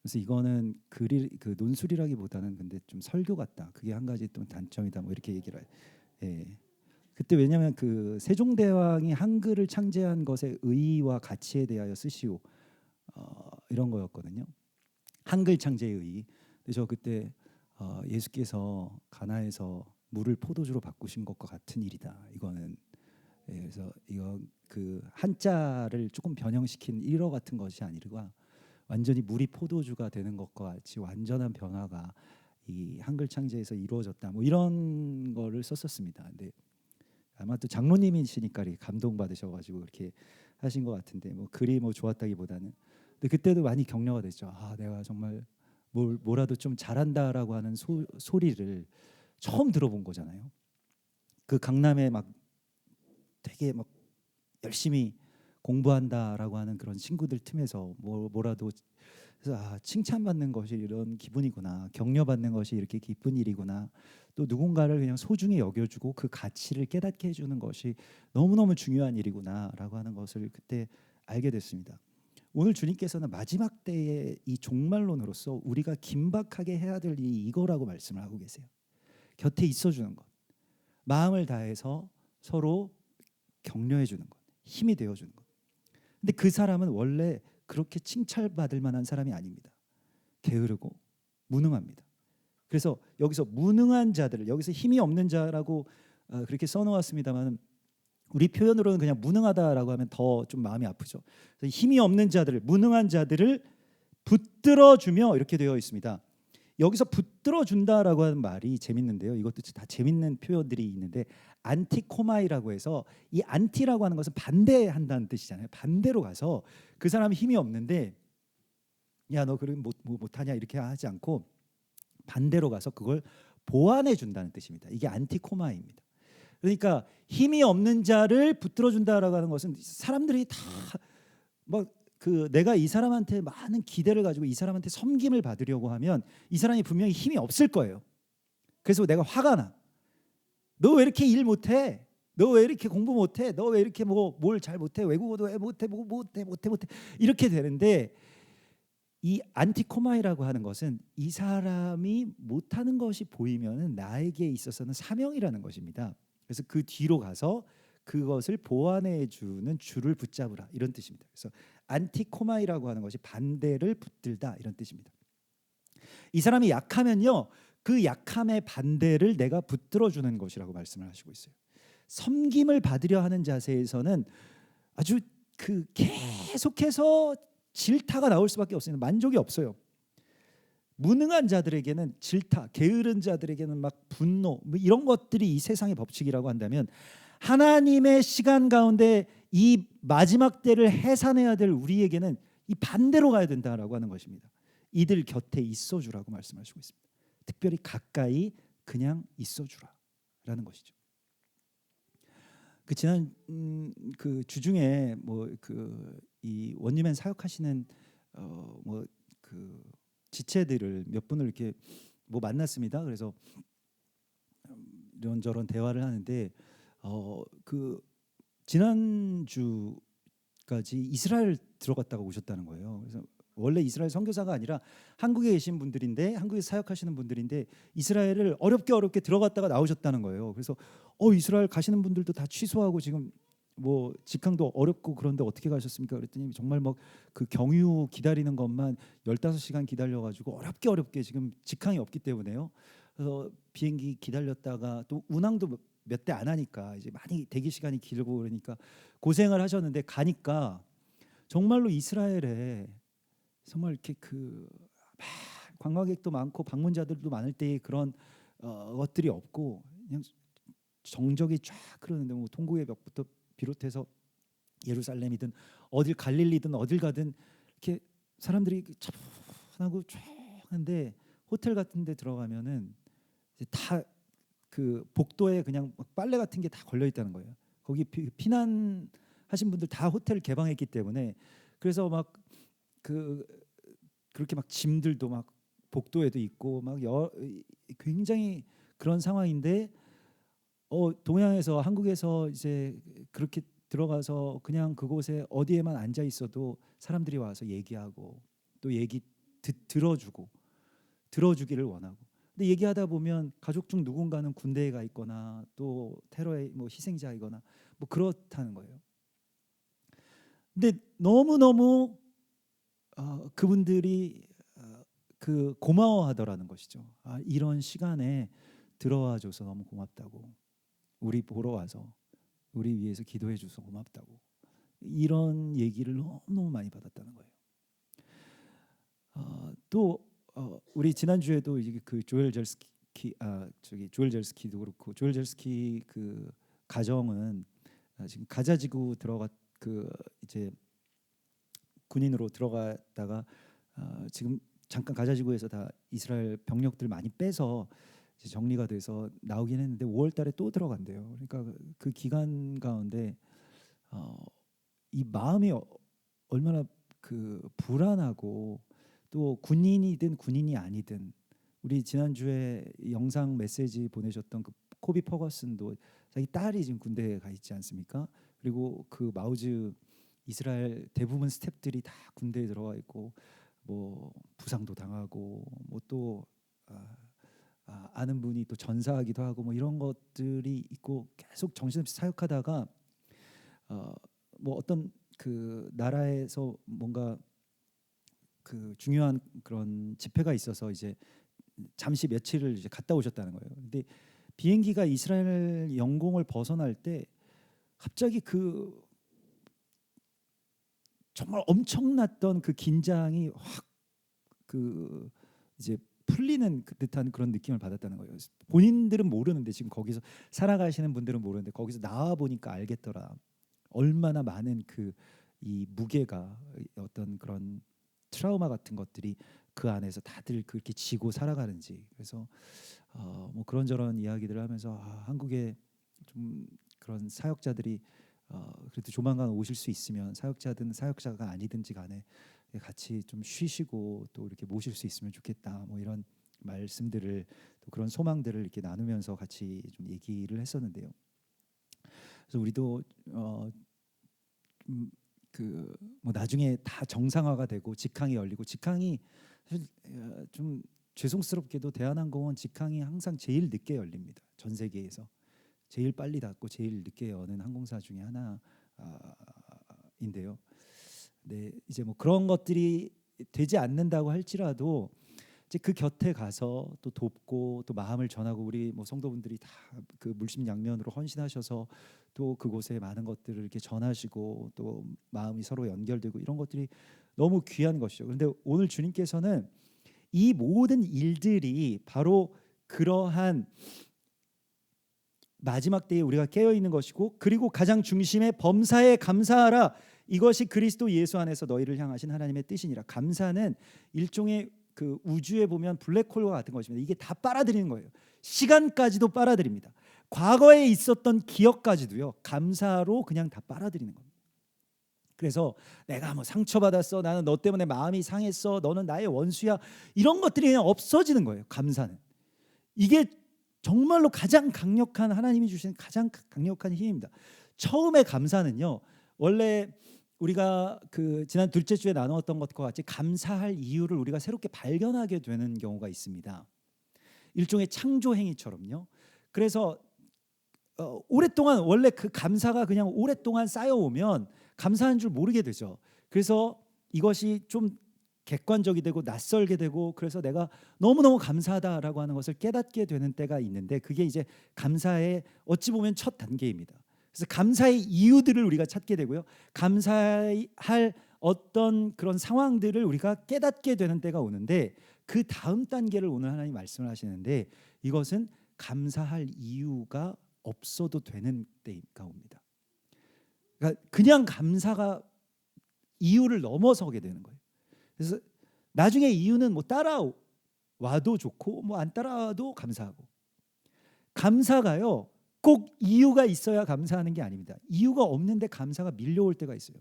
그래서 이거는 글이 그 논술이라기보다는 근데 좀 설교 같다. 그게 한 가지 또 단점이다. 뭐 이렇게 얘기를 예. 그때 왜냐하면 그 세종대왕이 한글을 창제한 것의 의의와 가치에 대하여 쓰시오 이런 거였거든요. 한글 창제의 의의. 근데 저 그때 예수께서 가나에서 물을 포도주로 바꾸신 것과 같은 일이다. 이거는 그래서 이거 그 한자를 조금 변형시킨 일어 같은 것이 아니라 완전히 물이 포도주가 되는 것과 같이 완전한 변화가 이 한글 창제에서 이루어졌다. 뭐 이런 거를 썼었습니다. 근데 아마 또 장로님이시니까 이렇게 감동받으셔가지고 이렇게 하신 것 같은데 뭐 글이 뭐 좋았다기보다는 근데 그때도 많이 격려가 됐죠. 내가 정말 뭐라도 좀 잘한다라고 하는 소리를 처음 들어본 거잖아요. 그 강남에 막 되게 막 열심히 공부한다라고 하는 그런 친구들 틈에서 뭐라도 그래서 칭찬받는 것이 이런 기분이구나. 격려받는 것이 이렇게 기쁜 일이구나. 또 누군가를 그냥 소중히 여겨주고 그 가치를 깨닫게 해주는 것이 너무너무 중요한 일이구나라고 하는 것을 그때 알게 됐습니다. 오늘 주님께서는 마지막 때의 이 종말론으로서 우리가 긴박하게 해야 될 일이 이거라고 말씀을 하고 계세요. 곁에 있어주는 것, 마음을 다해서 서로 격려해 주는 것, 힘이 되어 주는 것. 근데 그 사람은 원래 그렇게 칭찬받을 만한 사람이 아닙니다. 게으르고 무능합니다. 그래서 여기서 무능한 자들을 여기서 힘이 없는 자라고 그렇게 써놓았습니다만 우리 표현으로는 그냥 무능하다라고 하면 더 좀 마음이 아프죠. 그래서 힘이 없는 자들을, 무능한 자들을 붙들어 주며 이렇게 되어 있습니다. 여기서 붙들어 준다라고 하는 말이 재밌는데요. 이것도 다 재밌는 표현들이 있는데 안티코마이라고 해서 이 안티라고 하는 것은 반대한다는 뜻이잖아요. 반대로 가서 그 사람이 힘이 없는데 야 너 그럼 못하냐 이렇게 하지 않고 반대로 가서 그걸 보완해 준다는 뜻입니다. 이게 안티코마이입니다. 그러니까 힘이 없는 자를 붙들어 준다라고 하는 것은 사람들이 다 막 그 내가 이 사람한테 많은 기대를 가지고 이 사람한테 섬김을 받으려고 하면 이 사람이 분명히 힘이 없을 거예요. 그래서 내가 화가 나. 너 왜 이렇게 일 못해? 너 왜 이렇게 공부 못해? 너 왜 이렇게 뭘 잘 못해? 외국어도 왜 못해? 못해 이렇게 되는데 이 안티코마이라고 하는 것은 이 사람이 못하는 것이 보이면은 나에게 있어서는 사명이라는 것입니다. 그래서 그 뒤로 가서 그것을 보완해 주는 줄을 붙잡으라 이런 뜻입니다. 그래서 안티코마이라고 하는 것이 반대를 붙들다 이런 뜻입니다. 이 사람이 약하면요, 그 약함의 반대를 내가 붙들어 주는 것이라고 말씀을 하시고 있어요. 섬김을 받으려 하는 자세에서는 아주 그 계속해서 질타가 나올 수밖에 없어요. 만족이 없어요. 무능한 자들에게는 질타, 게으른 자들에게는 막 분노, 뭐 이런 것들이 이 세상의 법칙이라고 한다면 하나님의 시간 가운데 이 마지막 때를 해산해야 될 우리에게는 이 반대로 가야 된다라고 하는 것입니다. 이들 곁에 있어주라고 말씀하시고 있습니다. 특별히 가까이 그냥 있어주라라는 것이죠. 그 지난 그 주중에 뭐 그 이 원유맨 사역하시는 뭐 그 지체들을 몇 분을 이렇게 뭐 만났습니다. 그래서 이런저런 대화를 하는데 그 지난주까지 이스라엘 들어갔다가 오셨다는 거예요. 그래서 원래 이스라엘 선교사가 아니라 한국에 계신 분들인데 한국에 사역하시는 분들인데 이스라엘을 어렵게 들어갔다가 나오셨다는 거예요. 그래서 이스라엘 가시는 분들도 다 취소하고 지금 뭐 직항도 어렵고 그런데 어떻게 가셨습니까? 그랬더니 정말 막 그 경유 기다리는 것만 15시간 기다려가지고 어렵게 지금 직항이 없기 때문에요. 그래서 비행기 기다렸다가 또 운항도 몇 대 안 하니까 이제 많이 대기 시간이 길고 그러니까 고생을 하셨는데 가니까 정말로 이스라엘에 정말 이렇게 그 막 관광객도 많고 방문자들도 많을 때의 그런 것들이 없고 그냥 정적이 쫙 흐르는데 뭐 동고의 벽부터 비롯해서 예루살렘이든 어딜 갈릴리든 어딜 가든 이렇게 사람들이 차분하고 조용한데 호텔 같은 데 들어가면은 다 그 복도에 그냥 빨래 같은 게 다 걸려 있다는 거예요. 거기 피난하신 분들 다 호텔 개방했기 때문에 그래서 막 그렇게 막 짐들도 막 복도에도 있고 막 굉장히 그런 상황인데 동양에서 한국에서 이제 그렇게 들어가서 그냥 그곳에 어디에만 앉아 있어도 사람들이 와서 얘기하고 또 얘기 들어주기를 원하고 근데 얘기하다 보면 가족 중 누군가는 군대에 가 있거나 또 테러의 뭐 희생자이거나 뭐 그렇다는 거예요. 근데 너무 그분들이 그 고마워하더라는 것이죠. 이런 시간에 들어와줘서 너무 고맙다고, 우리 보러 와서 우리 위해서 기도해줘서 고맙다고 이런 얘기를 너무 많이 받았다는 거예요. 또 우리 지난 주에도 이게 그 조엘 젤스키도 그렇고 조엘 젤스키 그 가정은 지금 가자지구 들어가 그 이제 군인으로 들어갔다가 지금 잠깐 가자지구에서 다 이스라엘 병력들 많이 빼서 이제 정리가 돼서 나오긴 했는데 5월달에 또 들어간대요. 그러니까 그 기간 가운데 이 마음이 얼마나 그 불안하고 또 군인이든 군인이 아니든 우리 지난주에 영상 메시지 보내셨던 그 코비 퍼거슨도 자기 딸이 지금 군대에 가 있지 않습니까? 그리고 그 마우즈 이스라엘 대부분 스태프들이 다 군대에 들어와 있고 뭐 부상도 당하고 뭐 또 아는 분이 또 전사하기도 하고 뭐 이런 것들이 있고 계속 정신없이 사역하다가 뭐 어떤 그 나라에서 뭔가 그 중요한 그런 집회가 있어서 이제 잠시 며칠을 이제 갔다 오셨다는 거예요. 근데 비행기가 이스라엘 영공을 벗어날 때 갑자기 그 정말 엄청났던 그 긴장이 확 그 이제 풀리는 듯한 그런 느낌을 받았다는 거예요. 본인들은 모르는데, 지금 거기서 살아가시는 분들은 모르는데 거기서 나와 보니까 알겠더라. 얼마나 많은 그 이 무게가, 어떤 그런 트라우마 같은 것들이 그 안에서 다들 그렇게 지고 살아가는지. 그래서 뭐 그런저런 이야기들을 하면서 한국에 좀 그런 사역자들이 그래도 조만간 오실 수 있으면, 사역자든 사역자가 아니든지 간에 같이 좀 쉬시고 또 이렇게 모실 수 있으면 좋겠다, 뭐 이런 말씀들을, 또 그런 소망들을 이렇게 나누면서 같이 좀 얘기를 했었는데요. 그래서 우리도 뭐 나중에 다 정상화가 되고 직항이 열리고, 직항이 사실 좀 죄송스럽게도 대한항공은 직항이 항상 제일 늦게 열립니다. 전 세계에서 제일 빨리 닫고 제일 늦게 여는 항공사 중에 하나인데요. 네, 이제 뭐 그런 것들이 되지 않는다고 할지라도 이제 그 곁에 가서 또 돕고 또 마음을 전하고, 우리 뭐 성도분들이 다 그 물심양면으로 헌신하셔서 또 그곳에 많은 것들을 이렇게 전하시고 또 마음이 서로 연결되고, 이런 것들이 너무 귀한 것이죠. 그런데 오늘 주님께서는 이 모든 일들이 바로 그러한 마지막 때에 우리가 깨어 있는 것이고, 그리고 가장 중심에 범사에 감사하라, 이것이 그리스도 예수 안에서 너희를 향하신 하나님의 뜻이니라. 감사는 일종의 그 우주에 보면 블랙홀과 같은 것입니다. 이게 다 빨아들이는 거예요. 시간까지도 빨아들입니다. 과거에 있었던 기억까지도요, 감사로 그냥 다 빨아들이는 겁니다. 그래서 내가 뭐 상처받았어, 나는 너 때문에 마음이 상했어, 너는 나의 원수야, 이런 것들이 그냥 없어지는 거예요. 감사는 이게 정말로 가장 강력한, 하나님이 주신 가장 강력한 힘입니다. 처음에 감사는요, 원래 우리가 그 지난 둘째 주에 나누었던 것과 같이 감사할 이유를 우리가 새롭게 발견하게 되는 경우가 있습니다. 일종의 창조 행위처럼요. 그래서 오랫동안 원래 그 감사가 그냥 오랫동안 쌓여오면 감사한 줄 모르게 되죠. 그래서 이것이 좀 객관적이 되고 낯설게 되고, 그래서 내가 너무너무 감사하다라고 하는 것을 깨닫게 되는 때가 있는데, 그게 이제 감사의 어찌 보면 첫 단계입니다. 그래서 감사의 이유들을 우리가 찾게 되고요, 감사할 어떤 그런 상황들을 우리가 깨닫게 되는 때가 오는데, 그 다음 단계를 오늘 하나님 말씀을 하시는데, 이것은 감사할 이유가 없어도 되는 때가 옵니다. 그러니까 그냥 감사가 이유를 넘어서게 되는 거예요. 그래서 나중에 이유는 뭐 따라와도 좋고 뭐 안 따라와도 감사하고, 감사가요 꼭 이유가 있어야 감사하는 게 아닙니다. 이유가 없는데 감사가 밀려올 때가 있어요.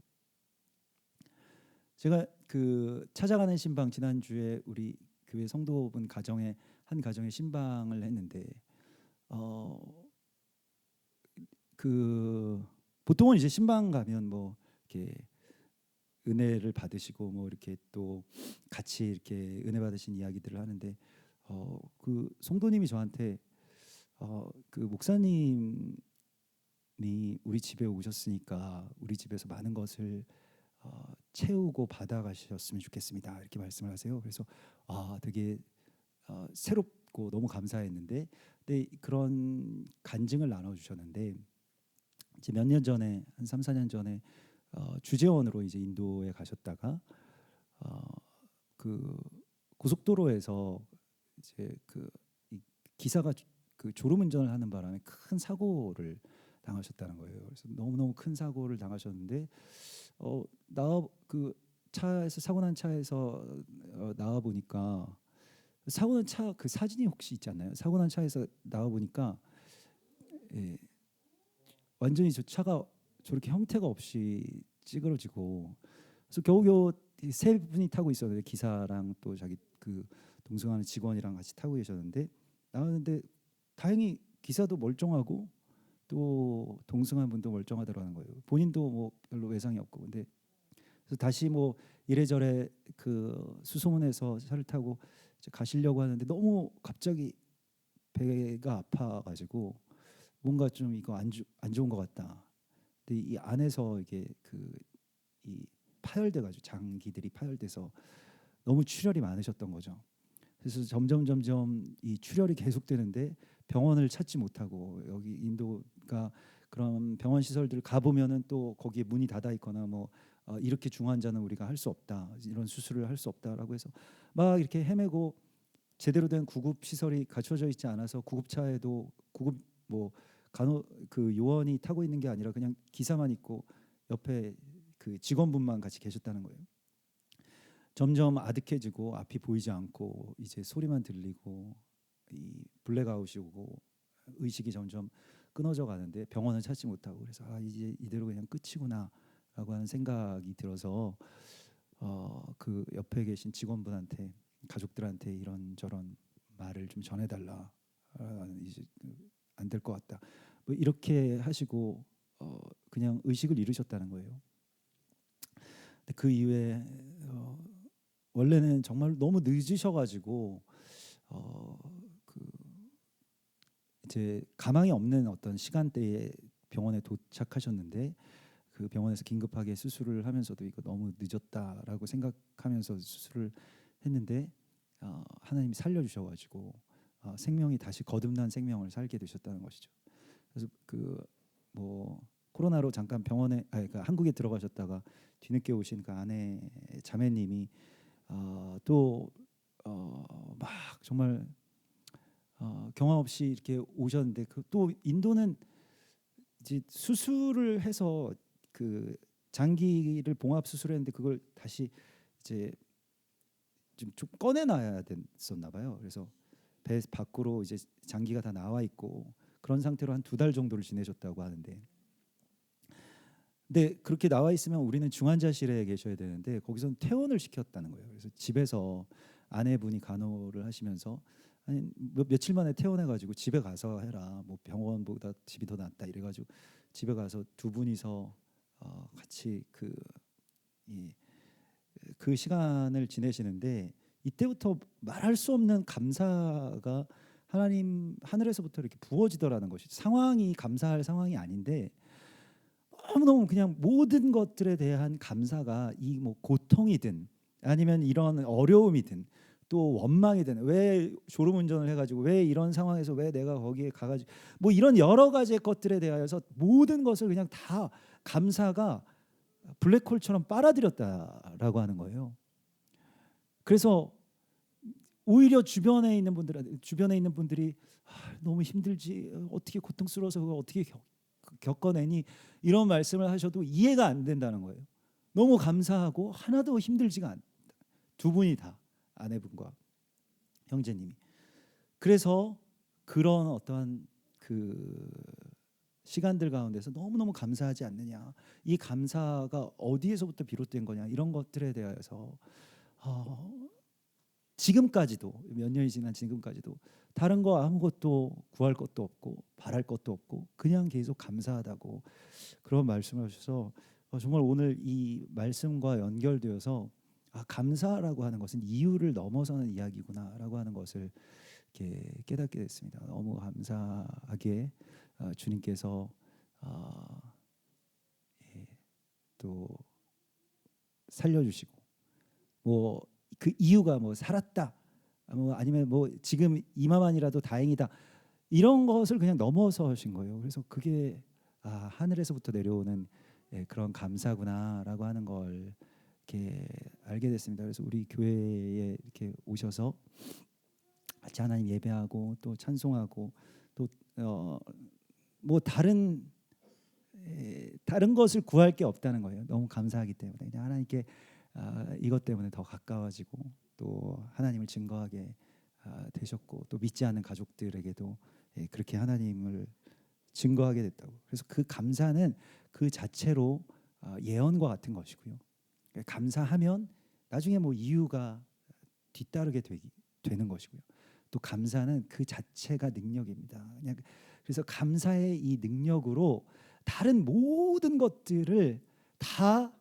제가 그 찾아가는 신방, 지난주에 우리 교회 성도분 가정에 한 가정에 신방을 했는데, 그 보통은 이제 신방 가면 뭐 이렇게 은혜를 받으시고 뭐 이렇게 또 같이 이렇게 은혜 받으신 이야기들을 하는데, 그 성도님이 저한테 그 목사님이 우리 집에 오셨으니까 우리 집에서 많은 것을 채우고 받아가셨으면 좋겠습니다, 이렇게 말씀을 하세요. 그래서 되게 새롭고 너무 감사했는데, 근데 그런 간증을 나눠주셨는데, 이제 몇 년 전에, 한 3, 4년 전에 주재원으로 이제 인도에 가셨다가 그 고속도로에서 이제 이 기사가 그 졸음운전을 하는 바람에 큰 사고를 당하셨다는 거예요. 그래서 너무너무 큰 사고를 당하셨는데, 그 차에서, 사고 난 차에서 나와 보니까, 사고 난 차 그 사진이 혹시 있지 않나요? 사고 난 차에서 나와 보니까 완전히 저 차가 저렇게 형태가 없이 찌그러지고, 그래서 겨우겨우 세 분이 타고 있었는데, 기사랑 또 자기 그 동승하는 직원이랑 같이 타고 계셨는데, 나왔는데 다행히 기사도 멀쩡하고 또 동승한 분도 멀쩡하더라는 거예요. 본인도 뭐 별로 외상이 없고. 근데 그래서 다시 뭐 이래저래 그 수소문해서 차를 타고 이제 가시려고 하는데, 너무 갑자기 배가 아파가지고 뭔가 좀 이거 안 좋은 것 같다. 근데 이 안에서 이게 이 파열돼가지고, 장기들이 파열돼서 너무 출혈이 많으셨던 거죠. 그래서 점점 이 출혈이 계속되는데 병원을 찾지 못하고, 여기 인도가 그런 병원 시설들 가 보면은 또 거기에 문이 닫아 있거나 뭐 이렇게 중환자는 우리가 할 수 없다, 이런 수술을 할 수 없다라고 해서 막 이렇게 헤매고, 제대로 된 구급 시설이 갖춰져 있지 않아서 구급차에도 구급 뭐 간호 그 요원이 타고 있는 게 아니라 그냥 기사만 있고 옆에 그 직원분만 같이 계셨다는 거예요. 점점 아득해지고 앞이 보이지 않고 이제 소리만 들리고 이 블랙아웃이 오고 의식이 점점 끊어져 가는데 병원을 찾지 못하고, 그래서 이제 이대로 그냥 끝이구나라고 하는 생각이 들어서 그 옆에 계신 직원분한테, 가족들한테 이런저런 말을 좀 전해달라, 이제 안 될 것 같다, 뭐 이렇게 하시고 그냥 의식을 잃으셨다는 거예요. 근데 그 이후에 원래는 정말 너무 늦으셔가지고 그 이제 가망이 없는 어떤 시간대에 병원에 도착하셨는데, 그 병원에서 긴급하게 수술을 하면서도 이거 너무 늦었다라고 생각하면서 수술을 했는데 하나님이 살려주셔가지고 생명이 다시 거듭난 생명을 살게 되셨다는 것이죠. 그래서 그 뭐 코로나로 잠깐 병원에 그러니까 한국에 들어가셨다가 뒤늦게 오신 그 아내 자매님이 또 막 정말 경험 없이 이렇게 오셨는데, 그 또 인도는 이제 수술을 해서 그 장기를 봉합 수술했는데 그걸 다시 이제 좀 꺼내놔야 됐었나 봐요. 그래서 배 밖으로 이제 장기가 다 나와 있고 그런 상태로 한 2달 정도를 지내셨다고 하는데, 근데 그렇게 나와 있으면 우리는 중환자실에 계셔야 되는데 거기서는 퇴원을 시켰다는 거예요. 그래서 집에서 아내분이 간호를 하시면서 아니 며칠 만에 퇴원해가지고 집에 가서 해라, 뭐 병원보다 집이 더 낫다 이래가지고 집에 가서 두 분이서 같이 그 시간을 지내시는데, 이때부터 말할 수 없는 감사가 하나님 하늘에서부터 이렇게 부어지더라는 것이, 상황이 감사할 상황이 아닌데 너무너무 그냥 모든 것들에 대한 감사가, 이 뭐 고통이든 아니면 이런 어려움이든 또 원망이든, 왜 졸음운전을 해가지고 왜 이런 상황에서 왜 내가 거기에 가가지고 뭐 이런 여러 가지 것들에 대하여서 모든 것을 그냥 다 감사가 블랙홀처럼 빨아들였다라고 하는 거예요. 그래서 오히려 주변에 있는 분들이 너무 힘들지, 어떻게 고통스러워서 그걸 어떻게 겪어내니, 이런 말씀을 하셔도 이해가 안 된다는 거예요. 너무 감사하고 하나도 힘들지가 않다. 두 분이 다, 아내분과 형제님이. 그래서 그런 어떠한 그 시간들 가운데서 너무너무 감사하지 않느냐, 이 감사가 어디에서부터 비롯된 거냐, 이런 것들에 대해서 지금까지도, 몇 년이 지난 지금까지도 다른 거 아무것도 구할 것도 없고 바랄 것도 없고 그냥 계속 감사하다고 그런 말씀을 하셔서 정말 오늘 이 말씀과 연결되어서 감사라고 하는 것은 이유를 넘어서는 이야기구나라고 하는 것을 이렇게 깨닫게 됐습니다. 너무 감사하게 주님께서 또 살려주시고, 뭐 그 이유가 뭐 살았다, 뭐 아니면 뭐 지금 이마만이라도 다행이다, 이런 것을 그냥 넘어서 하신 거예요. 그래서 그게 하늘에서부터 내려오는 그런 감사구나라고 하는 걸 이렇게 알게 됐습니다. 그래서 우리 교회에 이렇게 오셔서 같이 하나님 예배하고 또 찬송하고 또 뭐 다른 것을 구할 게 없다는 거예요. 너무 감사하기 때문에 그냥 하나님께 이것 때문에 더 가까워지고 또 하나님을 증거하게 되셨고, 또 믿지 않는 가족들에게도 그렇게 하나님을 증거하게 됐다고. 그래서 그 감사는 그 자체로 예언과 같은 것이고요. 감사하면 나중에 뭐 이유가 뒤따르게 되는 것이고요. 또 감사는 그 자체가 능력입니다. 그냥 그래서 감사의 이 능력으로 다른 모든 것들을 다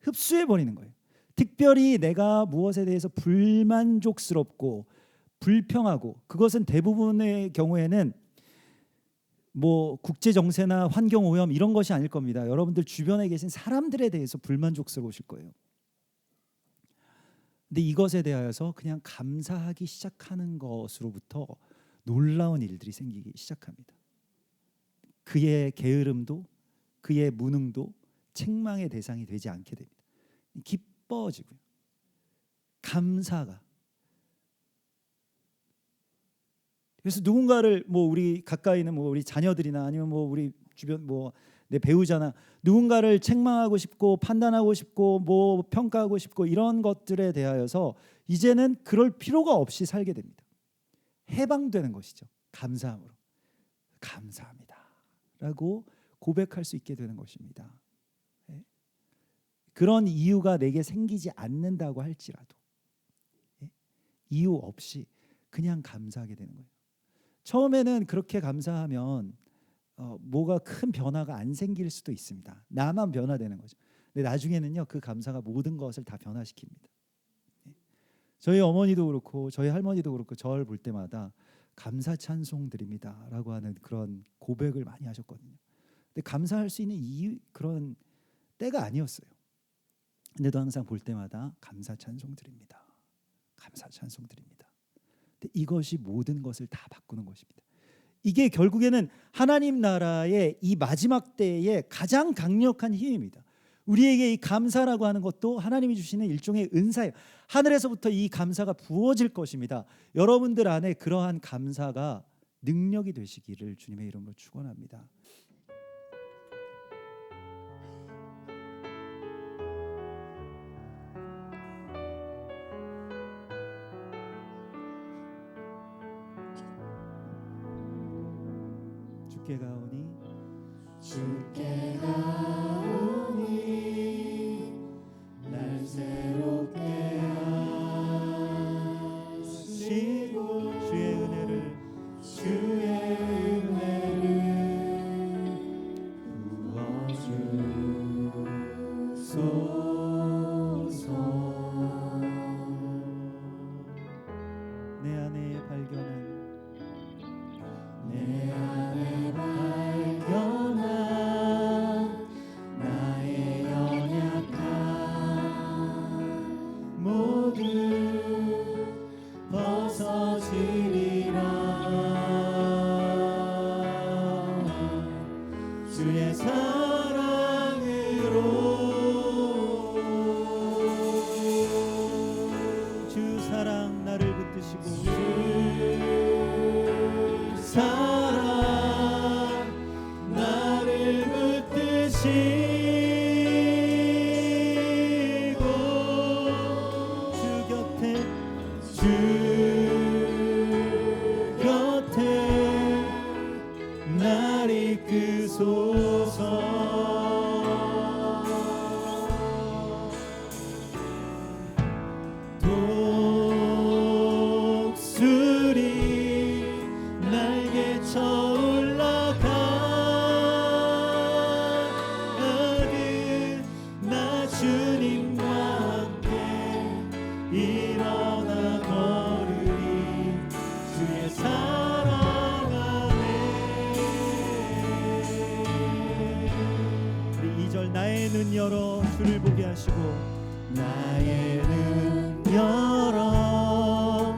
흡수해 버리는 거예요. 특별히 내가 무엇에 대해서 불만족스럽고 불평하고, 그것은 대부분의 경우에는 뭐 국제 정세나 환경 오염 이런 것이 아닐 겁니다. 여러분들 주변에 계신 사람들에 대해서 불만족스러우실 거예요. 근데 이것에 대하여서 그냥 감사하기 시작하는 것으로부터 놀라운 일들이 생기기 시작합니다. 그의 게으름도 그의 무능도 책망의 대상이 되지 않게 됩니다. 기뻐지고요. 감사가. 그래서 누군가를 뭐 우리 가까이 있는 뭐 우리 자녀들이나 아니면 뭐 우리 주변 뭐 내 배우자나 누군가를 책망하고 싶고 판단하고 싶고 뭐 평가하고 싶고 이런 것들에 대하여서 이제는 그럴 필요가 없이 살게 됩니다. 해방되는 것이죠. 감사함으로. 감사합니다라고 고백할 수 있게 되는 것입니다. 예? 그런 이유가 내게 생기지 않는다고 할지라도 예? 이유 없이 그냥 감사하게 되는 거예요. 처음에는 그렇게 감사하면 뭐가 큰 변화가 안 생길 수도 있습니다. 나만 변화되는 거죠. 근데 나중에는요 그 감사가 모든 것을 다 변화시킵니다. 예? 저희 어머니도 그렇고 저희 할머니도 그렇고 저를 볼 때마다 감사 찬송 드립니다라고 하는 그런 고백을 많이 하셨거든요. 근데 감사할 수 있는 이유 그런 때가 아니었어요. 근데도 항상 볼 때마다 감사 찬송 드립니다. 감사 찬송 드립니다. 근데 이것이 모든 것을 다 바꾸는 것입니다. 이게 결국에는 하나님 나라의 이 마지막 때의 가장 강력한 힘입니다. 우리에게 이 감사라고 하는 것도 하나님이 주시는 일종의 은사예요. 하늘에서부터 이 감사가 부어질 것입니다. 여러분들 안에 그러한 감사가 능력이 되시기를 주님의 이름으로 축원합니다. 주께 가오니 주께 가오니 날 새롭게 하시고 주의 은혜를 부어주소서. 내 안에 발견한 내 안에 발견한 나의 연약함 모두 벗어지리라. 주의 사랑으로 주 사랑 나를 붙드시고 사랑 나를 붙드시고 주 곁에 날 이끄소서. 독수리 날개쳐 올라가듯 나 주님과 함께 일어나 걸으리. 주의 사랑 안에. 우리 2절 나의 눈 열어 주를 보게 하시고 나의 눈 열어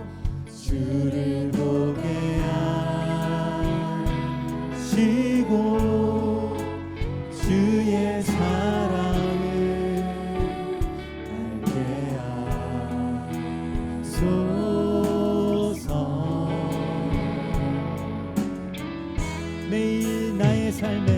주를 보게 하시고 주의 사랑을 알게 하소서. 매일 나의 삶에